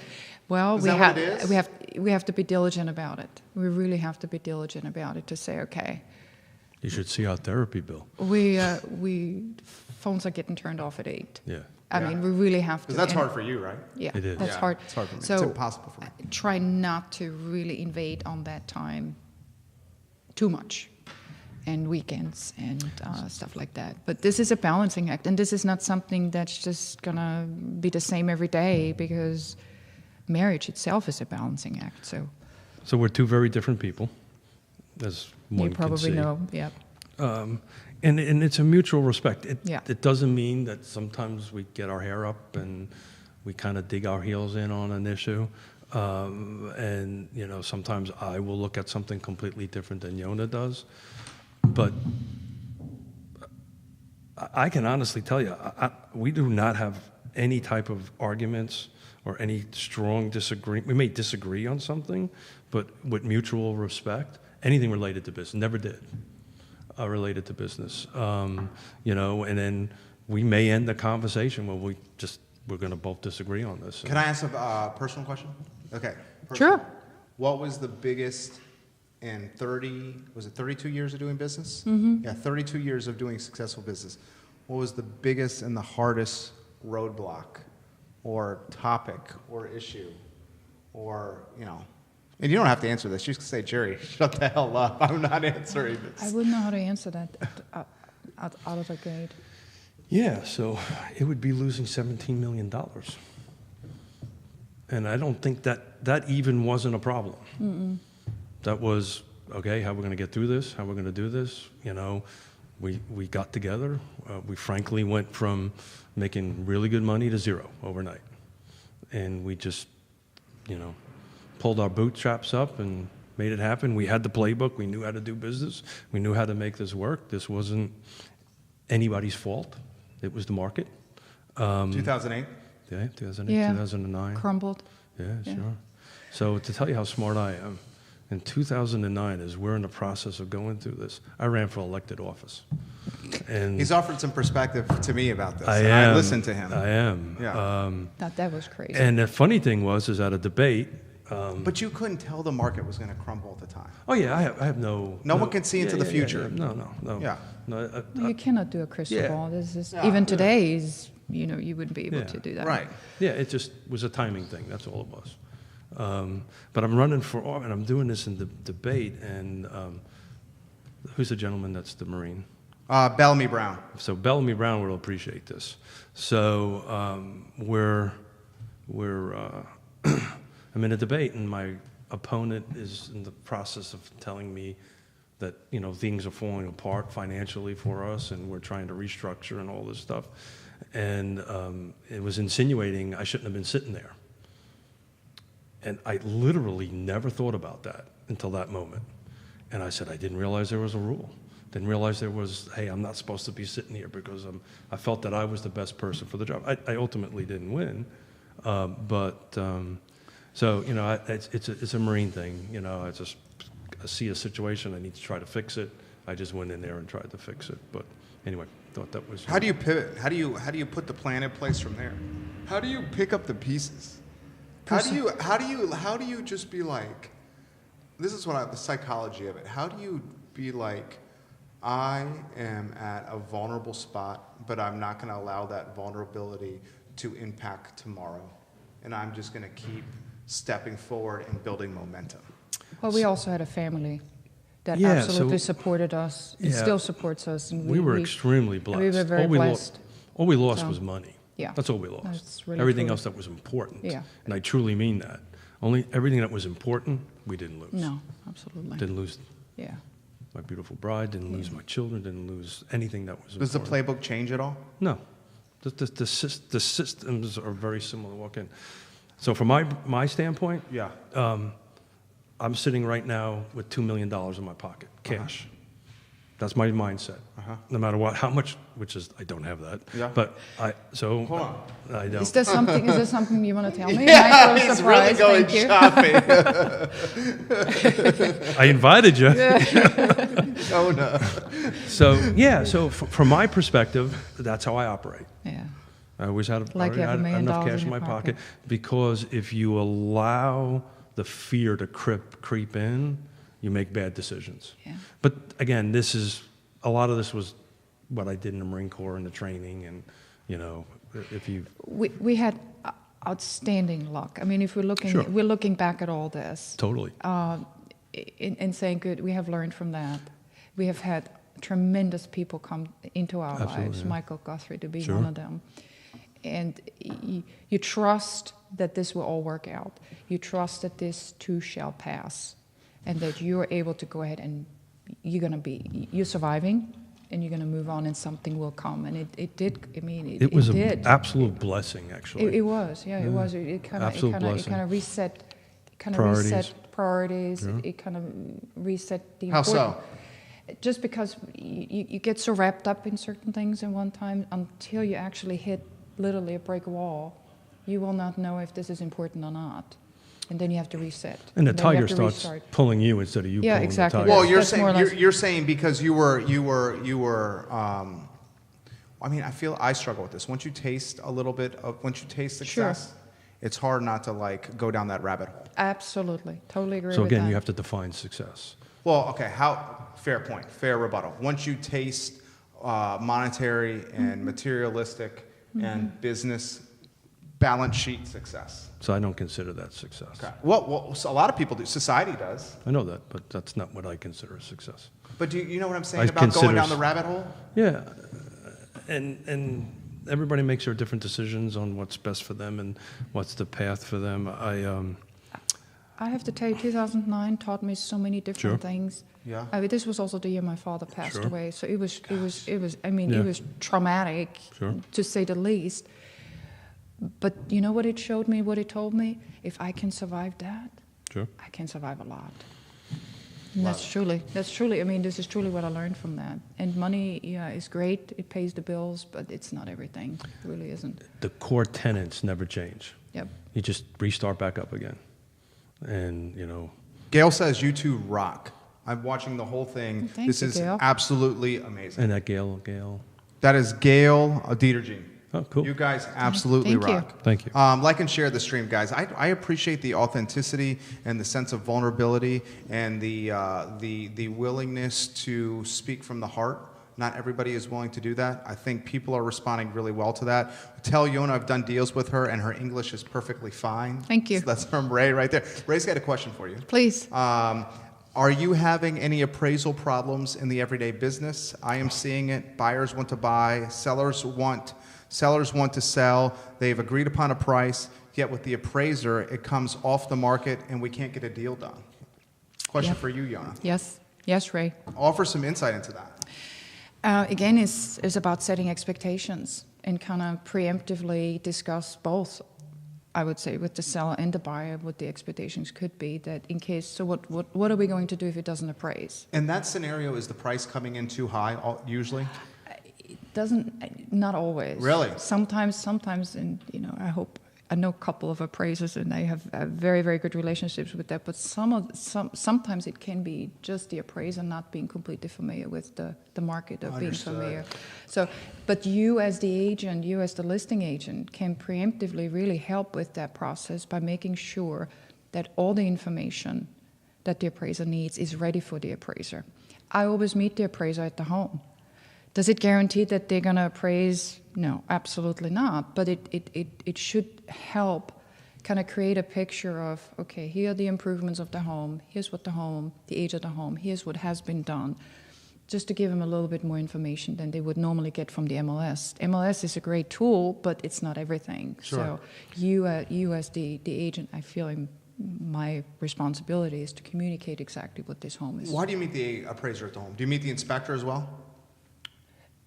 Well, Is that what it is? we have to be diligent about it. We really have to be diligent about it to say, okay. You should see our therapy bill. We phones are getting turned off at 8. Yeah. I mean, we really have to. Because that's hard for you, right? Yeah, It is. that's Yeah, hard. it's hard for me. So It's impossible for me. Try not to really invade on that time too much, and weekends and stuff like that. But this is a balancing act, and this is not something that's just gonna be the same every day, because marriage itself is a balancing act. So we're two very different people, as one you probably can see. know, yeah. And it's a mutual respect. Yeah. It doesn't mean that sometimes we get our hair up and we kind of dig our heels in on an issue. And, sometimes I will look at something completely different than Yonna does. But I can honestly tell you, we do not have any type of arguments or any strong disagreement. We may disagree on something, but with mutual respect, anything related to business, never did. Related to business, and then we may end the conversation where we're going to both disagree on this. Can I ask a personal question? Okay. Sure. What was the biggest in 32 years of doing business? Mm-hmm. Yeah, 32 years of doing successful business. What was the biggest and the hardest roadblock or topic or issue or, and you don't have to answer this. You can say, Jerry, shut the hell up. I'm not answering this. I wouldn't know how to answer that out of the gate. Yeah, so it would be losing $17 million. And I don't think that even wasn't a problem. Mm-mm. That was, okay, how we're going to get through this, how we're going to do this. We got together. We frankly went from making really good money to zero overnight. And we just, pulled our bootstraps up and made it happen. We had the playbook. We knew how to do business. We knew how to make this work. This wasn't anybody's fault. It was the market. 2008? Yeah, 2008, Yeah. 2009. Crumbled. Yeah, Yeah. sure. So to tell you how smart I am, in 2009, as we're in the process of going through this, I ran for elected office. And He's offered some perspective to me about this. I listened to him. I am. Yeah. That was crazy. And the funny thing is at a debate. But you couldn't tell the market was going to crumble at the time. Oh yeah, I have no. No one can see into the future. No. Yeah. No, You cannot do a crystal Yeah. ball. This is Yeah. even today is you wouldn't be able Yeah. to do that. Right. yeah, it just was a timing thing. That's all it was. But I'm running for office, and I'm doing this in the debate. And who's the gentleman that's the Marine? Bellamy Brown. So Bellamy Brown will appreciate this. So we're I'm in a debate, and my opponent is in the process of telling me that things are falling apart financially for us, and we're trying to restructure and all this stuff. And it was insinuating I shouldn't have been sitting there. And I literally never thought about that until that moment. And I said, I didn't realize there was a rule. Didn't realize there was, hey, I'm not supposed to be sitting here because I felt that I was the best person for the job. I ultimately didn't win, so it's a Marine thing. I see a situation, I need to try to fix it. I just went in there and tried to fix it. But anyway, thought that was. How do you pivot? How do you put the plan in place from there? How do you pick up the pieces? How do you just be like? This is the psychology of it. How do you be like? I am at a vulnerable spot, but I'm not going to allow that vulnerability to impact tomorrow, and I'm just going to keep stepping forward and building momentum. Well, we also had a family that absolutely supported us. It still supports us. And we were extremely blessed. We were very blessed. All we lost was money. Yeah. That's all we lost. That's really everything true. else that was important. Yeah. And I truly mean that. Everything that was important, we didn't lose. No, absolutely. Didn't lose Yeah. my beautiful bride, didn't lose my children, didn't lose anything that was Does the important. playbook change at all? No. The systems are very similar. Walk in. So from my standpoint, Yeah. I'm sitting right now with $2 million in my pocket, cash. That's my mindset. No matter what, how much, which is I don't have that. Yeah. But Hold on. I don't. Is there something you want to tell me? Yeah, I'm so he's really surprised. going Thank you. shopping. I invited you. Oh no. So from my perspective, that's how I operate. Yeah. I always had Like you have $1 million enough cash in in my your pocket pocket. because if you allow the fear to creep in, you make bad decisions. Yeah. But again, a lot of this was what I did in the Marine Corps and the training, and if you We had outstanding luck. I mean, if we're looking back at all this. totally And saying, good, we have learned from that. We have had tremendous people come into our Absolutely, lives, yeah. Michael Guthrie to be Sure. one of them. And you trust that this will all work out. You trust that this too shall pass, and that you're able to go ahead and you're surviving, and you're going to move on, and something will come. And it did. I mean, it was did. an absolute blessing, actually. It was, yeah, it was. It kind of reset priorities. Yeah. It kind of reset the How important. so? Just because you get so wrapped up in certain things at one time until you actually hit literally a brick wall, you will not know if this is important or not. And then you have to reset. And the then you tiger have to starts restart. pulling you instead of you Yeah, pulling exactly. the tiger. Well, That's more or less- you're saying because you were. I mean, I struggle with this. Once you taste success, it's hard not to go down that rabbit hole. Absolutely, totally agree So with again, that. you have to define success. Well, okay. Fair point. Fair rebuttal. Once you taste monetary and materialistic and business balance sheet success. So I don't consider that success. Okay. Well, so a lot of people do. Society does. I know that, but that's not what I consider a success. But do you know what I'm saying I about going consider- down the rabbit hole? Yeah, and everybody makes their different decisions on what's best for them and what's the path for them. I have to tell you, 2009 taught me so many different Sure. things. Yeah. I mean, this was also the year my father passed Sure. away, so it was. I mean, Yeah. it was traumatic, Sure. to say the least. But you know what it showed me? What it told me? If I can survive that, Sure. I can survive a lot. And that's truly. I mean, this is truly what I learned from that. And money, yeah, is great. It pays the bills, but it's not everything. It really isn't. The core tenets never change. Yep. You just restart back up again, and Gail says you two rock. I'm watching the whole thing. Thank This you, is Gail. absolutely amazing. and that Gail. That is Gail Dietergene. Oh, cool. You guys absolutely Thank you. rock. Thank you. Like and share the stream, guys. I appreciate the authenticity and the sense of vulnerability and the willingness to speak from the heart. Not everybody is willing to do that. I think people are responding really well to that. Tell Yonna I've done deals with her, and her English is perfectly fine. Thank you. So that's from Ray right there. Ray's got a question for you. Please. Are you having any appraisal problems in the everyday business? I am seeing it. Buyers want to buy. Sellers want to sell. They've agreed upon a price, yet with the appraiser, it comes off the market and we can't get a deal done. Question Yep. for you, Yonna. Yes, Ray. Offer some insight into that. Again, is about setting expectations and kind of preemptively discuss both I would say with the seller and the buyer, what the expectations could be that in case, so what are we going to do if it doesn't appraise? In that scenario, is the price coming in too high usually? It doesn't, not always. Really? Sometimes, and I know a couple of appraisers and I have very, very good relationships with that, but sometimes it can be just the appraiser not being completely familiar with the market or being familiar. So, but you as the agent, you as the listing agent can preemptively really help with that process by making sure that all the information that the appraiser needs is ready for the appraiser. I always meet the appraiser at the home. Does it guarantee that they're going to appraise? No, absolutely not. But it should help kind of create a picture of, okay, here are the improvements of the home, here's what the age of the home, here's what has been done, just to give them a little bit more information than they would normally get from the MLS. MLS is a great tool, but it's not everything. Sure. So you as the agent, I feel my responsibility is to communicate exactly what this home is. Why do you meet the appraiser at the home? Do you meet the inspector as well?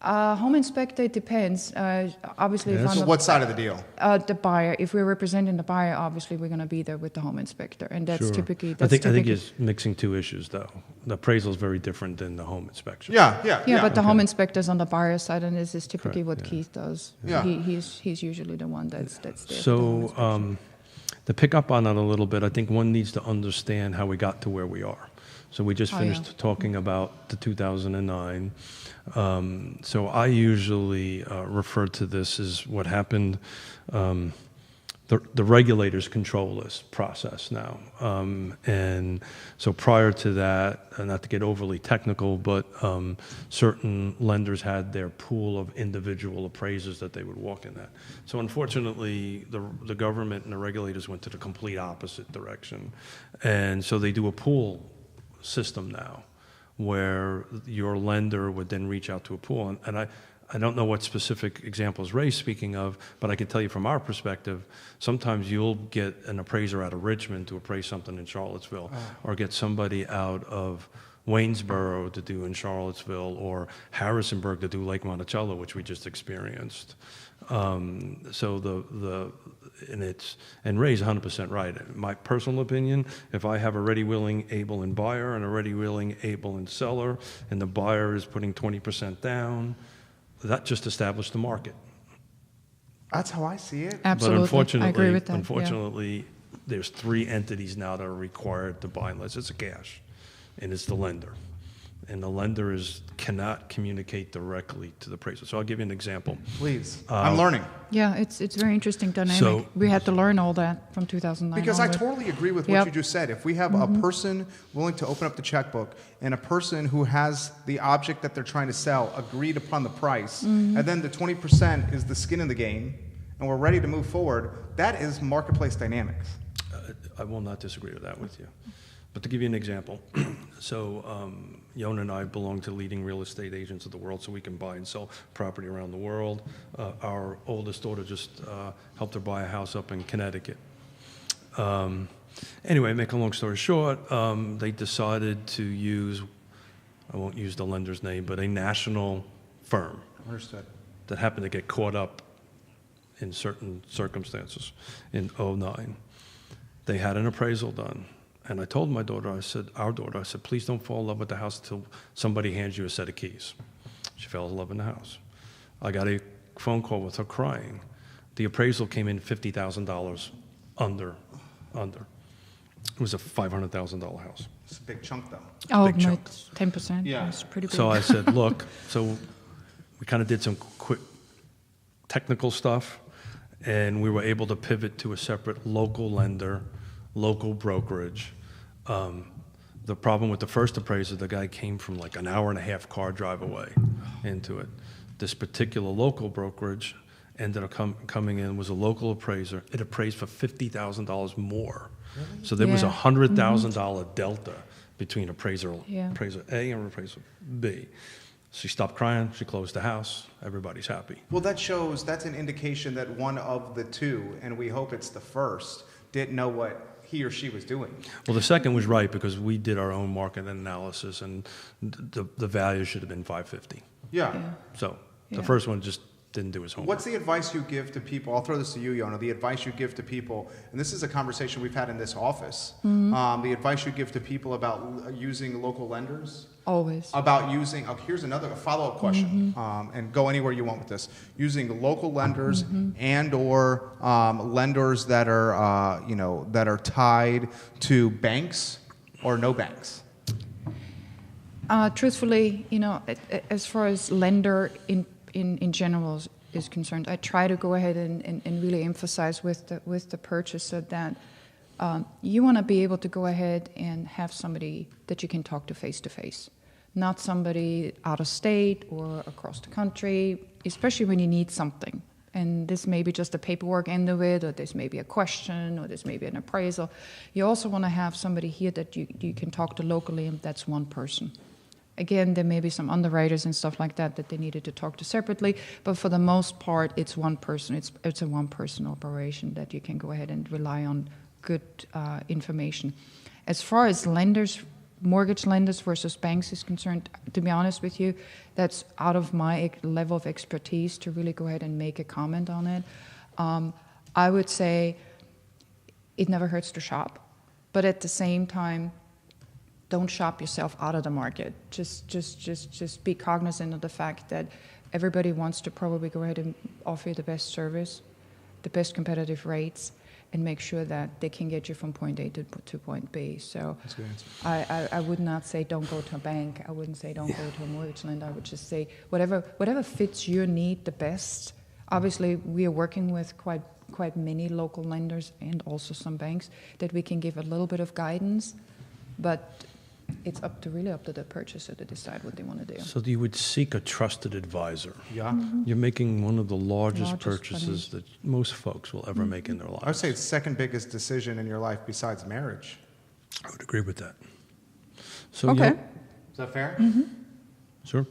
Home inspector, it depends. Obviously, if I'm So what side of the deal? The buyer. If we're representing the buyer, obviously we're going to be there with the home inspector, and that's Sure. typically. I think you're mixing two issues, though. The appraisal is very different than the home inspection. Yeah. But the home inspector is on the buyer side, and this is typically Correct, what yeah. Keith does. Yeah. He's usually the one that's there. for the home So inspection. to pick up on that a little bit, I think one needs to understand how we got to where we are. So we just finished talking about the 2009. So I usually refer to this as what happened. The regulators control this process now. And so prior to that, not to get overly technical, but certain lenders had their pool of individual appraisers that they would walk in at. So unfortunately, the government and the regulators went to the complete opposite direction. And so they do a pool system now where your lender would then reach out to a pool. And I don't know what specific examples Ray's speaking of, but I can tell you from our perspective, sometimes you'll get an appraiser out of Richmond to appraise something in Charlottesville, or get somebody out of Waynesboro to do in Charlottesville, or Harrisonburg to do Lake Monticello, which we just experienced. And Ray's 100% right. In my personal opinion, if I have a ready, willing, able, and buyer, and a ready, willing, able, and seller, and the buyer is putting 20% down, that just established the market. That's how I see it. Absolutely, I agree with that. Unfortunately, there's 3 entities now that are required to buy unless it's a cash, and it's the lender. And the lender cannot communicate directly to the appraiser. So I'll give you an example. Please. I'm learning. Yeah, it's very interesting dynamic. So- we had to learn all that from 2009 Because I onward. totally agree with what Yep. you just said. If we have a person willing to open up the checkbook and a person who has the object that they're trying to sell agreed upon the price, and then the 20% is the skin in the game, and we're ready to move forward, that is marketplace dynamics. I will not disagree with that with you. But to give you an example, so Yonna and I belong to leading real estate agents of the world, so we can buy and sell property around the world. Our oldest daughter just helped her buy a house up in Connecticut. Anyway, make a long story short, they decided to use, I won't use the lender's name, but a national firm Understood. that happened to get caught up in certain circumstances in 2009. They had an appraisal done. And I told my daughter, our daughter, I said, please don't fall in love with the house until somebody hands you a set of keys. She fell in love in the house. I got a phone call with her crying. The appraisal came in $50,000 under. It was a $500,000 house. It's a big chunk, though. Oh, big no, chunk. it's 10%. Yeah. It's pretty big. So I said, look, so we kind of did some quick technical stuff, and we were able to pivot to a separate local lender, local brokerage. The problem with the first appraiser, the guy came from like an hour and a half car drive away into it. This particular local brokerage ended up coming in, was a local appraiser. It appraised for $50,000 more. Really? So there was a Yeah. $100,000 delta between appraiser Yeah. A and appraiser B. She stopped crying, she closed the house, everybody's happy. Well, that's an indication that one of the two, and we hope it's the first, didn't know what he or she was doing. Well, the second was right because we did our own market analysis, and the value should have been $550. Yeah. Yeah. So the Yeah. first one just didn't do his homework. What's the advice you give to people? I'll throw this to you, Yonna. The advice you give to people, and this is a conversation we've had in this office. The advice you give to people about using local lenders. Always. About using. Oh, here's another follow-up question, and go anywhere you want with this. Using local lenders and/or lenders that are that are tied to banks or no banks. Truthfully, as far as lender in general is concerned, I try to go ahead and really emphasize with the purchaser that you want to be able to go ahead and have somebody that you can talk to face, not somebody out of state or across the country, especially when you need something. And this may be just the paperwork end of it, or this may be a question, or this may be an appraisal. You also want to have somebody here that you can talk to locally, and that's one person. Again, there may be some underwriters and stuff like that they needed to talk to separately, but for the most part, it's one person. It's a one-person operation that you can go ahead and rely on good information. As far as lenders, mortgage lenders versus banks is concerned, to be honest with you, that's out of my level of expertise to really go ahead and make a comment on it. I would say it never hurts to shop, but at the same time, don't shop yourself out of the market. Just be cognizant of the fact that everybody wants to probably go ahead and offer you the best service, the best competitive rates, and make sure that they can get you from point A to point B. So That's a good answer. I would not say don't go to a bank. I wouldn't say don't go to a mortgage lender. I would just say whatever fits your need the best. Obviously, we are working with quite many local lenders and also some banks that we can give a little bit of guidance, but it's really up to the purchaser to decide what they want to do. So you would seek a trusted advisor. Yeah. You're making one of the largest Largest purchases that most folks will ever make in their lives. I would say it's the second biggest decision in your life besides marriage. I would agree with that. So Okay. Is that fair? Sure.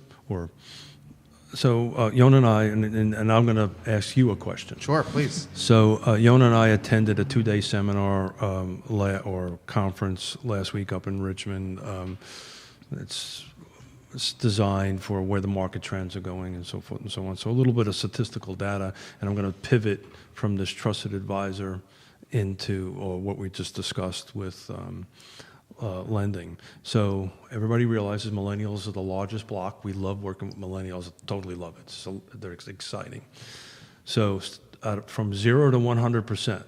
So Yonna and I, and I'm going to ask you a question. Sure, please. So Yonna and I attended a 2-day seminar or conference last week up in Richmond. It's designed for where the market trends are going and so forth and so on. So a little bit of statistical data, and I'm going to pivot from this trusted advisor into what we just discussed with lending. So everybody realizes millennials are the largest block. We love working with millennials. Totally love it. So they're exciting. So from 0 to 100%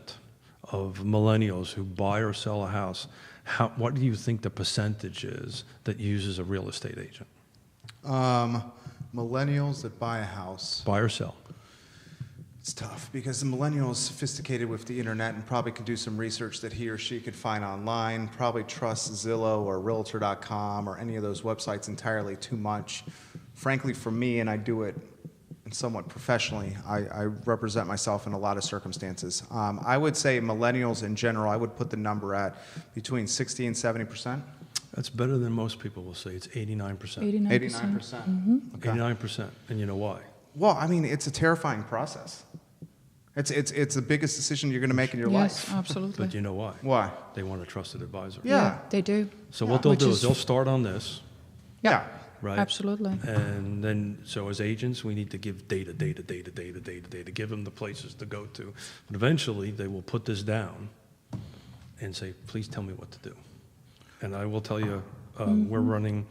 of millennials who buy or sell a house, what do you think the percentage is that uses a real estate agent? Millennials that buy a house. Buy or sell? It's tough because the millennial is sophisticated with the internet and probably can do some research that he or she could find online, probably trust Zillow or Realtor.com or any of those websites entirely too much. Frankly, for me, and I do it somewhat professionally, I represent myself in a lot of circumstances. I would say millennials in general, I would put the number at between 60 and 70%. That's better than most people will say. It's 89%. 89%. Okay. 89%. And you know why? Well, I mean, it's a terrifying process. It's the biggest decision you're going to make in your Yes, life. absolutely. But you know why? Why? They want a trusted advisor. Yeah. They do. So what they'll Which do is- is they'll start on this, Yeah. right? Absolutely. And then, so as agents, we need to give data, give them the places to go to. But eventually, they will put this down and say, please tell me what to do. And I will tell you, we're running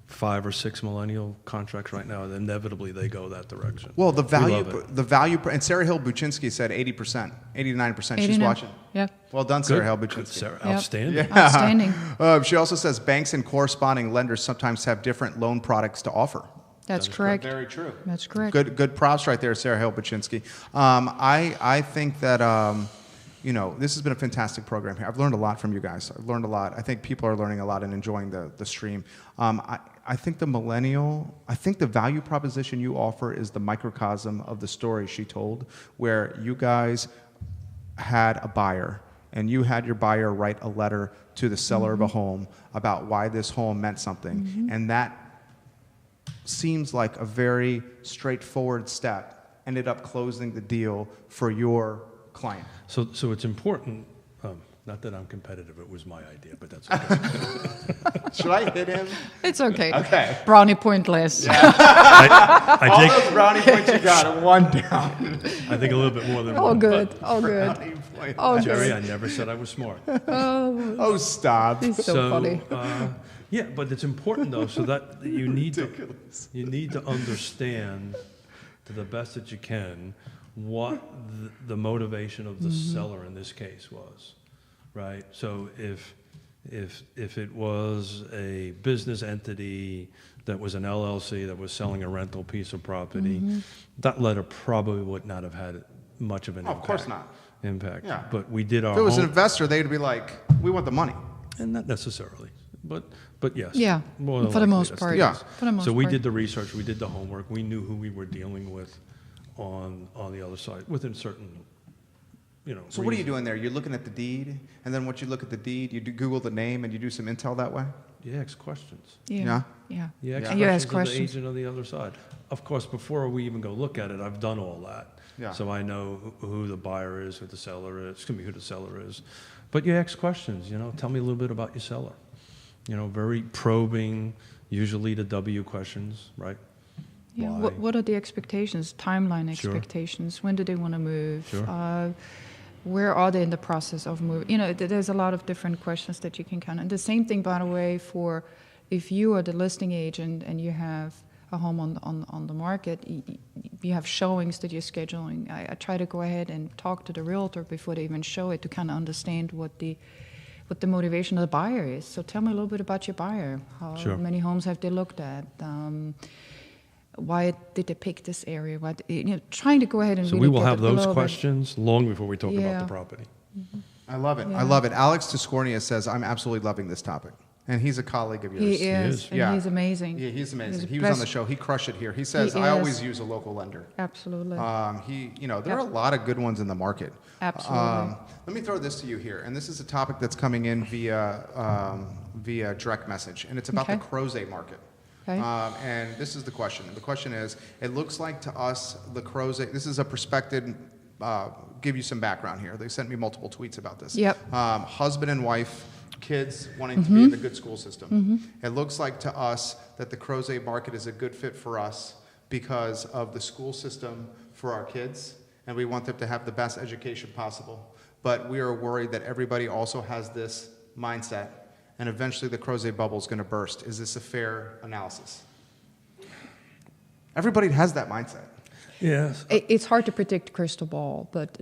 5 or 6 millennial contracts right now, and inevitably they go that direction. Well, the We love it. value, and Sarah Hill Buczynski said 80%, 89%. She's 89. watching. Yeah. Well done, Sarah Hill Good, Buczynski. Sarah. Yep. Outstanding. Yeah. Outstanding. She also says banks and corresponding lenders sometimes have different loan products to offer. That's correct. Very true. That's correct. Good props right there, Sarah Hill Buczynski. I think that this has been a fantastic program here. I've learned a lot from you guys. I've learned a lot. I think people are learning a lot and enjoying the stream. I think the value proposition you offer is the microcosm of the story she told, where you guys had a buyer and you had your buyer write a letter to the seller of a home about why this home meant something. And that seems like a very straightforward step ended up closing the deal for your client. So it's important, Not that I'm competitive. It was my idea, but that's okay. Should I hit him? It's okay. Okay. Brownie point less. Yeah. I All think those brownie points you got are one down. I think a little bit more than All one. good. but All good. Brownie point. Oh, Jerry, I never said I was smart. Oh, stop. He's so funny. Yeah, but it's important though, so that you need Ridiculous. to understand to the best that you can what the motivation of the seller in this case was, right? So if it was a business entity that was an LLC that was selling a rental piece of property, that letter probably would not have had much of an impact. Of course not. Impact. Yeah. But we did our If it was an home- investor, they'd be like, we want the money. and not necessarily, but yes. Yeah, More than for the likely most that's part. the Yeah. case. For the most So we part. did the research, we did the homework, we knew who we were dealing with on the other side, within certain, So what are you doing there? You're looking at the deed, and then once you look at the deed, you do Google the name, and you do some intel that way? You ask questions. Yeah. Yeah. You ask And you ask questions of the questions. agent on the other side. Of course, before we even go look at it, I've done all that. Yeah. So I know who the buyer is, who the seller is, who the seller is. But you ask questions, tell me a little bit about your seller. Very probing, usually the W questions, right? Yeah. Why? What are the expectations? Timeline Sure. expectations. When do they want to move? Sure. Where are they in the process of moving? There's a lot of different questions that you can and the same thing, by the way, for if you are the listing agent and you have a home on the market, you have showings that you're scheduling. I try to go ahead and talk to the realtor before they even show it to kind of understand what the motivation of the buyer is. So tell me a little bit about your buyer. How Sure. many homes have they looked at? Why did they pick this area? Trying to go ahead and So really we will get have a those little bit- questions long before we talk about Yeah. the property. I love it. I Yeah. love it. Alex Tiscornia says, I'm absolutely loving this topic. And he's a colleague of yours. He is, is. and Yeah. he's amazing. Yeah, he's amazing. the He was on best- the show. He crushed it here. He says, He I is. always use a local lender. Absolutely. There are a lot of good ones in the market. Absolutely. Let me throw this to you here, and this is a topic that's coming in via direct message, and it's about the Okay. Crozet market. Okay. And this is the question. The question is, it looks like to us the Crozet. This is a perspective. Give you some background here. They sent me multiple tweets about this. Yep. Husband and wife, kids wanting to be in the good school system. It looks like to us that the Crozet market is a good fit for us because of the school system for our kids, and we want them to have the best education possible. But we are worried that everybody also has this mindset, and eventually the Crozet bubble is going to burst. Is this a fair analysis? Everybody has that mindset. Yes. It's hard to predict crystal ball, but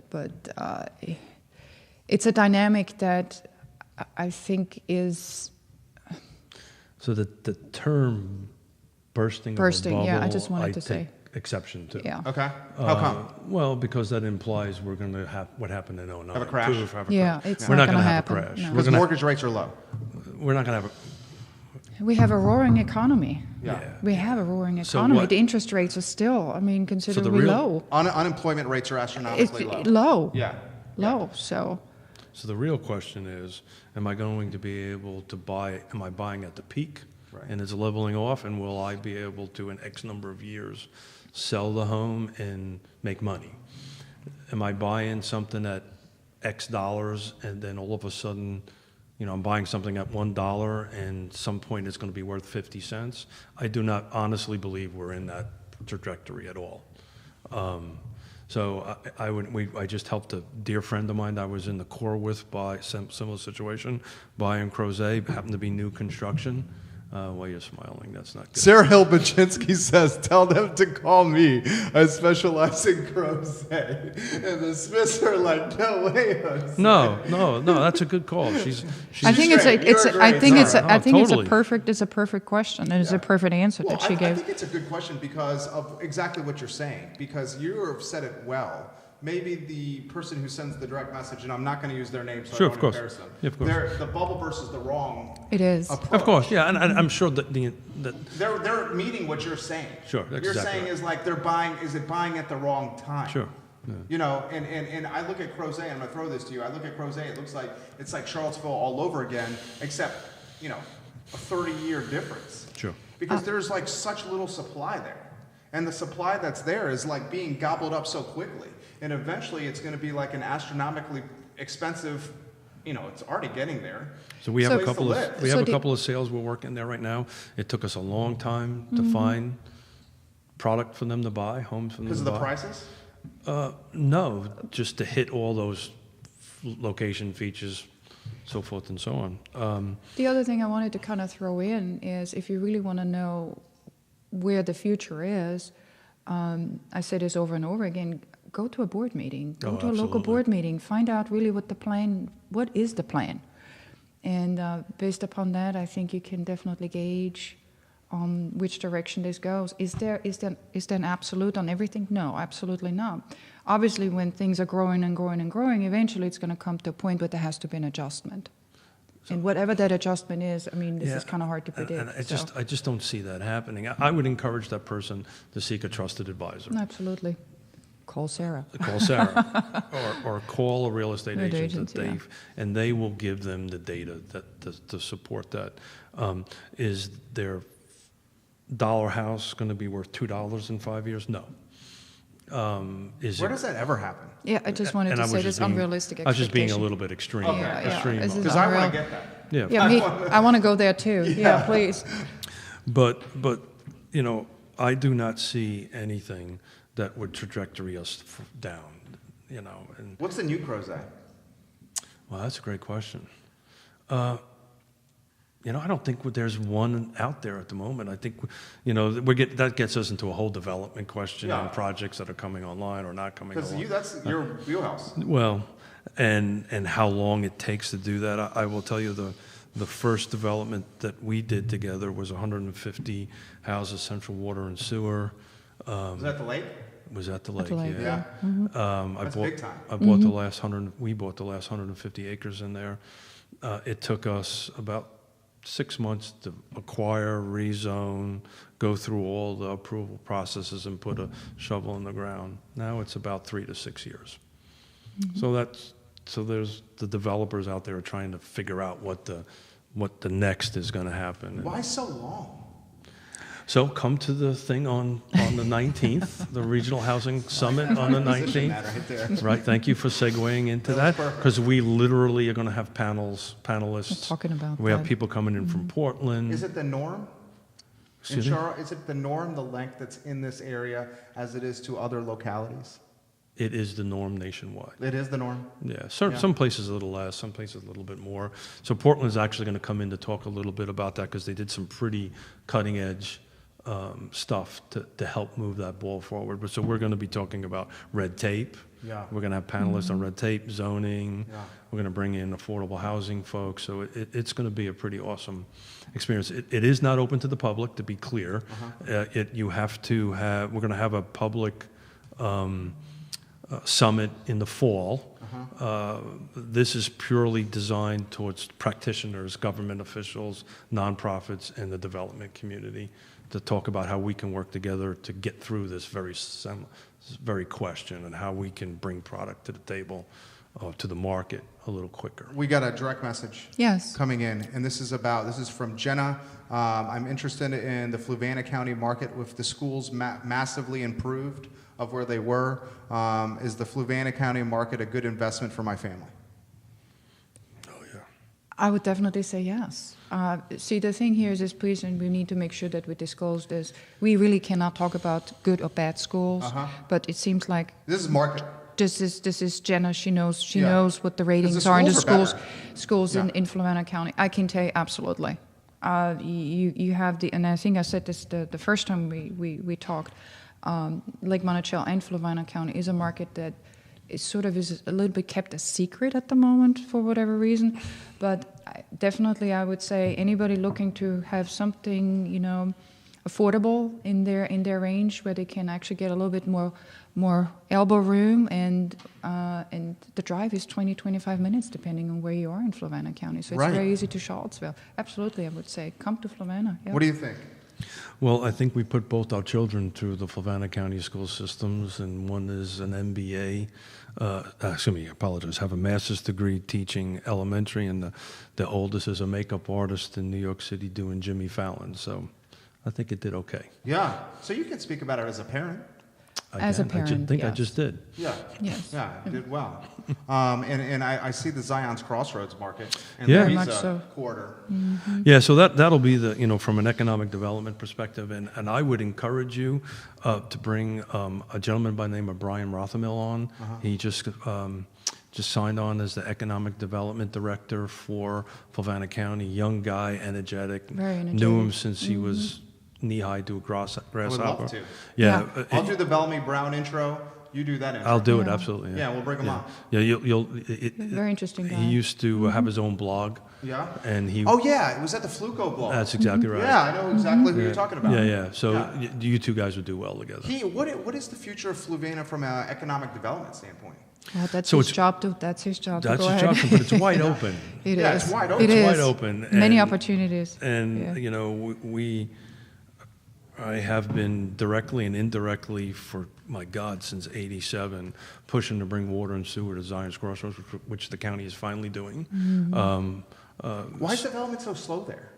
it's a dynamic that I think is So the term bursting of a bubble, yeah, I just wanted to take say. exception to. yeah. Okay. How come? Well, because that implies we're going to have what happened in 09. Have a crash? Have a Yeah, crash. it's We're not not going gonna to have happen, a crash. no. We're Because gonna- mortgage rates are low. We're not going to have We have a roaring economy. Yeah. We have a roaring So economy. what- The interest rates are still, considerably real- low. Unemployment rates are It's astronomically low. low. Yeah. Low. So So the real question is, am I going to be able to buy, am I buying at the peak? Right. And it's leveling off, and will I be able to, in X number of years, sell the home and make money? Am I buying something at X dollars, and then all of a sudden, I'm buying something at $1, and some point it's going to be worth 50 cents? I do not honestly believe we're in that trajectory at all. So I just helped a dear friend of mine that I was in the Corps with by similar situation, buying Crozet, happened to be new construction. Why you're smiling? That's not good. Sarah Hill Baczynski says, tell them to call me. I specialize in Crozet. And the Smiths are like, no way, Jose. No, that's a good call. She's I think it's great. You're great. I think No, it's a, no, I think totally. it's a perfect question. And it's a perfect answer Well, that she I gave. think it's a good question because of exactly what you're saying. Because you have said it well. Maybe the person who sends the direct message, and I'm not going to use their name, so Sure, I of don't course. embarrass them. Yeah, of course. The bubble versus the wrong It is. approach. Of course, yeah, and I'm sure that They're meeting what you're saying. Sure, that's You're exactly saying right. is like they're buying. Is it buying at the wrong time? Sure. Yeah. And I look at Crozet. I'm gonna throw this to you. I look at Crozet. It looks like it's like Charlottesville all over again, except a 30-year difference. Sure. Because there's like such little supply there, and the supply that's there is like being gobbled up so quickly, and eventually it's going to be like an astronomically expensive it's already getting there. So we have So- a couple Place to of live. we have So a the- couple of sales we're working there right now. It took us a long time to find product for them to buy, homes for them Because to of the buy. prices? No, just to hit all those location features, so forth and so on. The other thing I wanted to kind of throw in is if you really want to know where the future is, I say this over and over again, go to a board meeting, go to a local Absolutely. board meeting, find out really what is the plan. And based upon that, I think you can definitely gauge on which direction this goes. Is there an absolute on everything? No, absolutely not. Obviously, when things are growing and growing and growing, eventually it's going to come to a point where there has to be an adjustment. And whatever that adjustment is, I mean, this is kind of hard to predict. And so. I just don't see that happening. I would encourage that person to seek a trusted advisor. Absolutely. Call Sarah. Call Sarah or call a real estate Real agent agent, yeah. and they will give them the data to support that. Is their dollar house going to be worth $2 in 5 years? No. Where does that ever happen? Yeah, I just wanted and to I was say just this being- unrealistic I was just being a expectation. little bit extreme. Okay. Yeah, extreme. this is Because I want unreal. to get that. Yeah. Yeah, me. I want to go there too. Yeah, please. But I do not see anything that would trajectory us down. And What's the new Crozet? well, that's a great question. I don't think there's one out there at the moment. I think, that gets us into a whole development question Yeah. on projects that are coming online or not coming Because online. that's your wheelhouse. Well, and how long it takes to do that. I will tell you the first development that we did together was 150 houses, central water and sewer. Is that the lake? Was at the lake, the lake, yeah. Yeah. I That's bought, big time. I bought the last 100. We bought the last 150 acres in there. It took us about 6 months to acquire, rezone, go through all the approval processes, and put a shovel in the ground. Now it's about 3 to 6 years. So there's the developers out there trying to figure out what the next is going to happen. Why so long? So come to the thing on the 19th, the Regional Housing Summit on the Position 19th. that right there. Right, thank you for segueing into That was that, perfect. because we literally are going to have panelists. Talking about We have that. people coming in from Portland. Is it the norm? In Excuse me? is it the norm, the length that's in this area as it is to other localities? It is the norm nationwide. It is the norm. Yeah, Yeah. some places a little less, some places a little bit more. So Portland's actually going to come in to talk a little bit about that, because they did some pretty cutting edge stuff to help move that ball forward. But so we're going to be talking about red tape. Yeah. We're going to have panelists on red tape, zoning. Yeah. We're going to bring in affordable housing folks. So it's going to be a pretty awesome experience. It is not open to the public, to be clear. You have to have. We're going to have a public summit in the fall. This is purely designed towards practitioners, government officials, nonprofits, and the development community to talk about how we can work together to get through this very question, and how we can bring product to the table, to the market a little quicker. We got a direct message Yes. coming in, and this is from Jenna. I'm interested in the Fluvanna County market with the schools massively improved of where they were. Is the Fluvanna County market a good investment for my family? Oh, yeah. I would definitely say yes. See, the thing here is please, and we need to make sure that we disclose this. We really cannot talk about good or bad schools, but it seems like This is market. this is Jenna. She knows Yeah. knows what the ratings the are in the schools are schools Yeah. in Fluvanna County. I can tell you absolutely. You have and I think I said this the first time we talked. Lake Monticello and Fluvanna County is a market that is a little bit kept a secret at the moment for whatever reason, but definitely I would say anybody looking to have something affordable in their range where they can actually get a little bit more elbow room, and the drive is 20-25 minutes depending on where you are in Fluvanna County, so it's Right. very easy to Charlottesville. Absolutely, I would say come to Fluvanna. Yeah. What do you think? Well, I think we put both our children through the Fluvanna County school systems, and one is an MBA. I apologize. Have a master's degree teaching elementary, and the oldest is a makeup artist in New York City doing Jimmy Fallon. So I think it did okay. Yeah. So you can speak about it as a parent. As a parent, I think I yes. just did. Yeah. Yes. Yeah, you did well. And I see the Zion's Crossroads market and Yeah. the Very much Visa so. quarter. Yeah, so that'll be the, from an economic development perspective, and I would encourage you to bring a gentleman by the name of Brian Rothamil on. He just signed on as the economic development director for Fluvanna County. Young guy, energetic. Very energetic. Knew him since he was knee-high to a grasshopper. I would love to. Yeah, I'll do the Bellamy Brown intro. You do that intro. I'll do it Yeah. absolutely. Yeah, we'll bring him on. Yeah, you'll. Very interesting guy. He used to have his own blog. Yeah? And he. Oh, yeah, it was at the Fluco blog. That's exactly right. Yeah, I know exactly who you're talking about. Yeah. So Yeah. you two guys would do well together. What is the future of Fluvanna from an economic development standpoint? Well, that's So his it's- job to. That's his job. That's to go his ahead. job, but it's wide open. It Yeah, is. it's wide open. It It's is. wide open. Many and- opportunities. And Yeah. I have been directly and indirectly for, my God, since '87, pushing to bring water and sewer to Zion's Crossroads, which the county is finally doing. Why is development so slow there?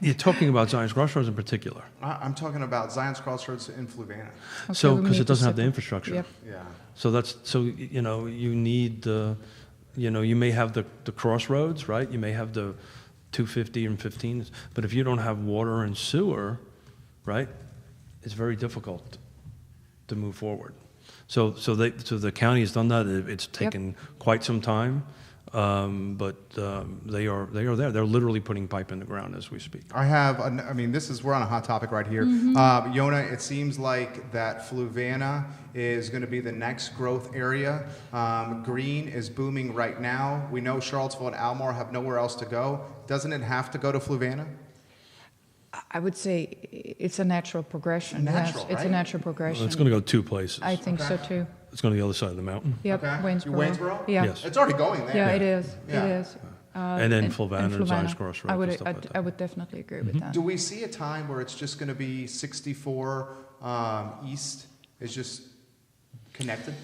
You're talking about Zion's Crossroads in particular. I'm talking about Zion's Crossroads in Fluvanna. Okay, So, we because need it doesn't to have the separate- infrastructure. Yep. Yeah. You need the, you may have the crossroads, right? You may have the 250 and 15s, but if you don't have water and sewer, right, it's very difficult to move forward. So the county has done that. It's taken quite some time, but they are there. They're literally putting pipe in the ground as we speak. We're on a hot topic right here. Yonna, it seems like that Fluvanna is going to be the next growth area. Green is booming right now. We know Charlottesville and Almore have nowhere else to go. Doesn't it have to go to Fluvanna? I would say it's a natural progression. Natural, Yes, it's a right? natural progression. Well, it's going to go two places. I think so too. It's going to the other side of the mountain. Yep, Okay. Waynesboro. Waynesboro? Yeah. Yes. It's already going there. Yeah, it is. Yeah. It is. And then Fluvanna and Zion's Fluvanna. Crossroads I would, and stuff like that. I would definitely agree with that. Do we see a time where it's just going to be 64 East is just connected?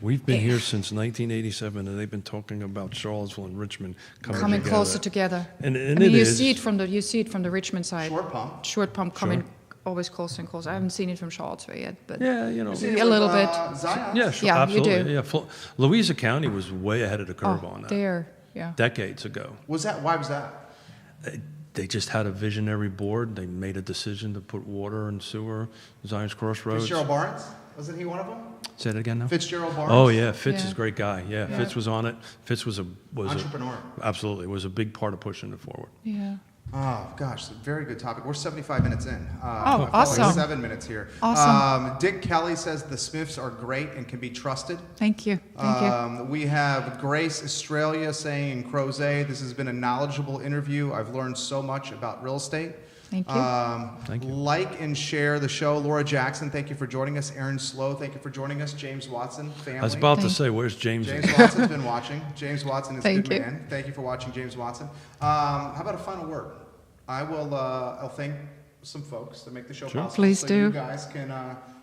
We've been here since 1987, and they've been talking about Charlottesville and Richmond coming together. Closer together. And I mean, it you is. see it from the Richmond side. Short pump. coming always closer and closer. I haven't seen it from Charlottesville yet, but Yeah, see a little bit. Zion. Yeah, sure, Yeah, you absolutely. do. Yeah, Louisa County was way ahead of the curve on that. there, yeah. Decades ago. Why was that? They just had a visionary board. They made a decision to put water and sewer, Zion's Crossroads. Fitzgerald Barnes? Wasn't he one of them? Say that again now? Fitzgerald Barnes? Oh yeah, Fitz is Yeah. a great guy. Yeah, Yeah. Fitz was on it. Fitz was Entrepreneur. Absolutely, was a big part of pushing it forward. Yeah. Oh, gosh, very good topic. We're 75 minutes in. Oh, I felt awesome. Like 7 minutes here. Awesome. Dick Kelly says the Smiths are great and can be trusted. Thank you. Thank you. We have Grace Australia saying, Crozet, this has been a knowledgeable interview. I've learned so much about real estate. Thank you. Thank you. Like and share the show. Laura Jackson, thank you for joining us. Aaron Slow, thank you for joining us. James Watson, family. I was about to Thank say, where's James? James Watson's been watching. James Watson is a Thank good you. man. Thank you for watching, James Watson. How about a final word? I'll thank some folks that make the show Sure. possible. Please so do.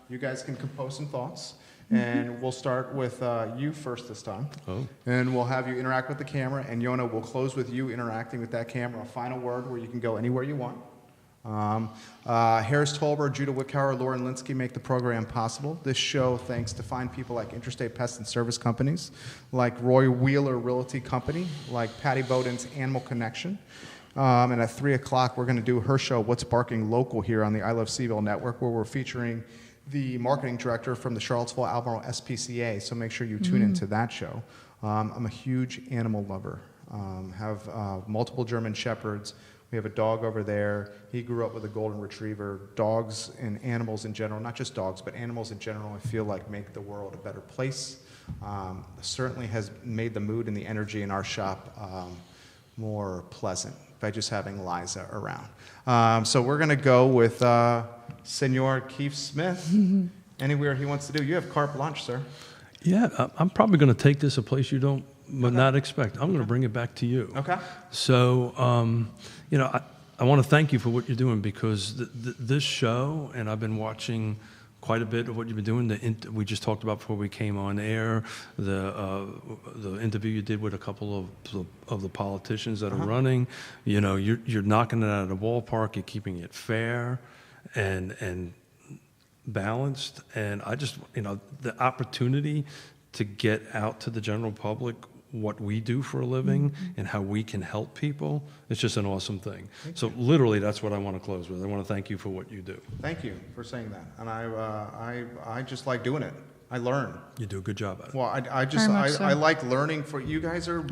You guys can compose some thoughts. And we'll start with you first this time. Oh. And we'll have you interact with the camera. And Yonna, we'll close with you interacting with that camera. A final word where you can go anywhere you want. Harris Tolber, Judah Wickhauer, Lauren Linsky make the program possible. This show, thanks to fine people like Intrastate Pest and Service Companies, like Roy Wheeler Realty Company, like Patty Boden's Animal Connection. And at 3 o'clock, we're going to do her show, What's Barking Local, here on the I Love CVille Network, where we're featuring the marketing director from the Charlottesville Albemarle SPCA. So make sure you tune into that show. I'm a huge animal lover. Have multiple German Shepherds. We have a dog over there. He grew up with a golden retriever. Dogs and animals in general, not just dogs, but animals in general, I feel like make the world a better place. Certainly has made the mood and the energy in our shop more pleasant by just having Liza around. So we're going to go with Senor Keith Smith. Anywhere he wants to do. You have carte blanche, sir. Yeah, I'm probably going to take this a place you don't would not expect. I'm going to bring it back to you. Okay. So, I want to thank you for what you're doing, because this show, and I've been watching quite a bit of what you've been doing. We just talked about before we came on air, the interview you did with a couple of the politicians that are running. You're knocking it out of the ballpark. You're keeping it fair, and balanced, and I just, the opportunity to get out to the general public what we do for a living and how we can help people, it's just an awesome thing. So literally, that's what I want to close with. I want to thank you for what you do. Thank you for saying that. And I just like doing it. I learn. You do a good job at it. Well, So. I like learning. You guys are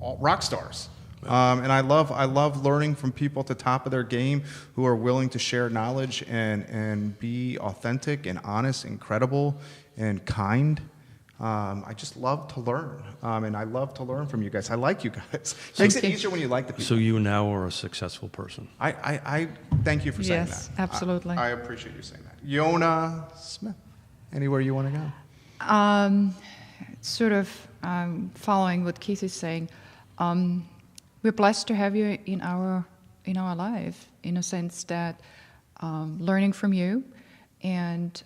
all rock stars. And I love learning from people at the top of their game who are willing to share knowledge and be authentic and honest and credible and kind. I just love to learn, and I love to learn from you guys. I like you guys. It makes it easier when you like the people. So you now are a successful person. I thank you for saying that. Yes, absolutely. I appreciate you saying that. Yonna Smith, anywhere you want to go? Sort of following what Keith is saying, we're blessed to have you in our life, in a sense that learning from you and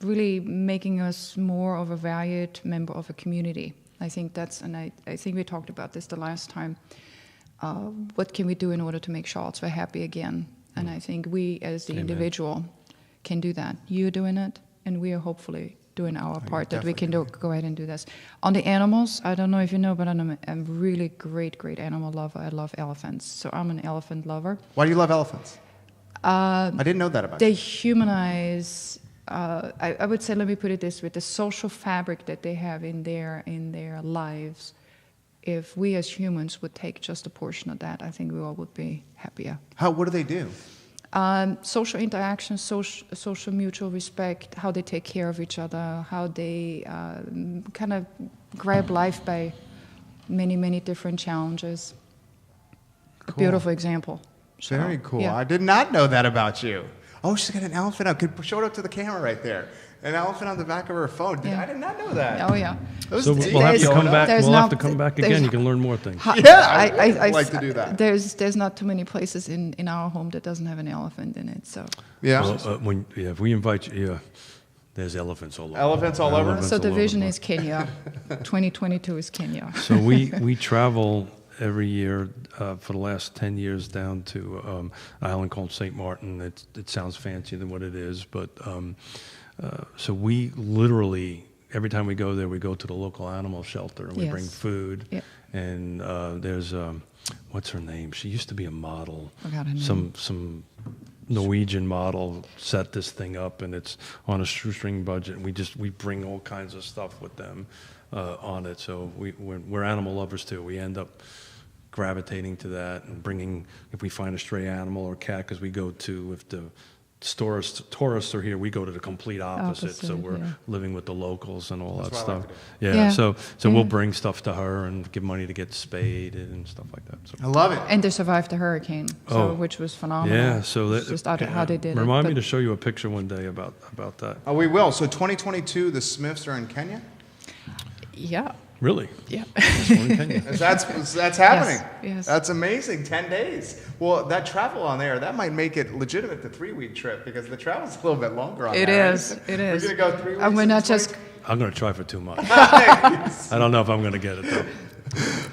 really making us more of a valued member of a community. I think I think we talked about this the last time. What can we do in order to make Charlottesville happy again? And I think we, as the individual, can do that. You're doing it, and we are hopefully doing our part that we can go ahead and do this. On the animals, I don't know if you know, but I'm a really great animal lover. I love elephants, so I'm an elephant lover. Why do you love elephants? I didn't know that about you. They humanize. I would say, let me put it this way: the social fabric that they have in their lives. If we as humans would take just a portion of that, I think we all would be happier. What do they do? Social interaction, social mutual respect, how they take care of each other, how they kind of grab life by many different challenges. Cool. A beautiful example. So, Very cool. yeah. I did not know that about you. Oh, she's got an elephant out. Could show it up to the camera right there. An elephant on the back of her phone. Yeah. I did not know that. Oh yeah. So we'll have to come back. We'll have to come back again. You can learn more things. I'd like to do that. There's not too many places in our home that doesn't have an elephant in it. So Yeah. Well, if we invite you, there's elephants all over. Elephants all over? So the vision is Kenya. 2022 is Kenya. So we travel every year for the last 10 years down to an island called St. Martin. It sounds fancier than what it is, but so we literally, every time we go there, we go to the local animal shelter and we bring food. Yeah. And there's, what's her name? She used to be a model. Forgot her name. Some Norwegian model set this thing up, and it's on a shoestring budget. We bring all kinds of stuff with them on it. So we're animal lovers too. We end up gravitating to that and bringing, if we find a stray animal or cat, because we go to, if the tourists are here, we go to the complete opposite. So we're living with the locals and all that stuff. So we'll bring stuff to her and give money to get spayed and stuff like that. So. I love it. And they survived the hurricane, which was phenomenal. Yeah, so it's just how they did it. Remind me to show you a picture one day about that. Oh, we will. So 2022, the Smiths are in Kenya? Yeah. Really? Yeah. That's happening. Yes. That's amazing. 10 days. Well, that travel on there, that might make it legitimate the 3-week trip because the travel's a little bit longer on It that. is. Right? It is. We're going to go 3 weeks. And we're not just. I'm going to try for 2 months. I don't know if I'm going to get it though.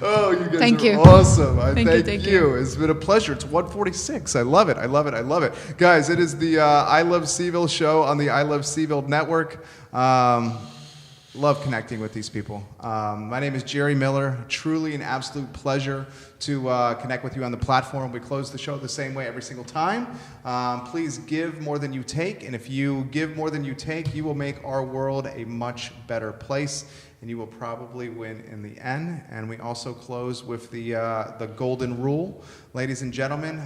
Oh, you guys Thank are you. awesome. Thank you. It's been a pleasure. It's 1:46. I love it. Guys, it is the I Love CVille show on the I Love CVille network. Love connecting with these people. My name is Jerry Miller. Truly an absolute pleasure to connect with you on the platform. We close the show the same way every single time. Please give more than you take, and if you give more than you take, you will make our world a much better place, and you will probably win in the end. And we also close with the golden rule. Ladies and gentlemen,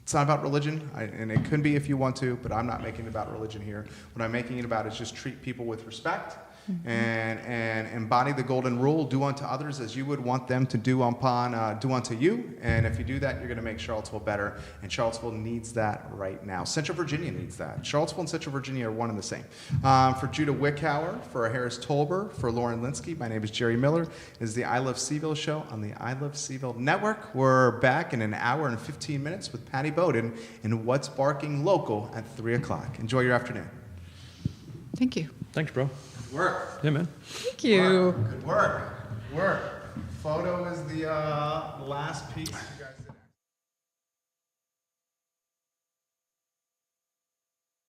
it's not about religion, and it could be if you want to, but I'm not making it about religion here. What I'm making it about is just treat people with respect and embody the golden rule. Do unto others as you would want them to do unto you. And if you do that, you're going to make Charlottesville better. And Charlottesville needs that right now. Central Virginia needs that. Charlottesville and Central Virginia are one and the same. For Judah Wickhauer, for Harris Tolber, for Lauren Linsky, my name is Jerry Miller. This is the I Love CVille show on the I Love CVille network. We're back in an hour and 15 minutes with Patty Boden in What's Barking Local at 3 o'clock. Enjoy your afternoon. Thank you. Thanks, bro. Work. Yeah, man. Thank you. Good work. Photo is the last piece. You guys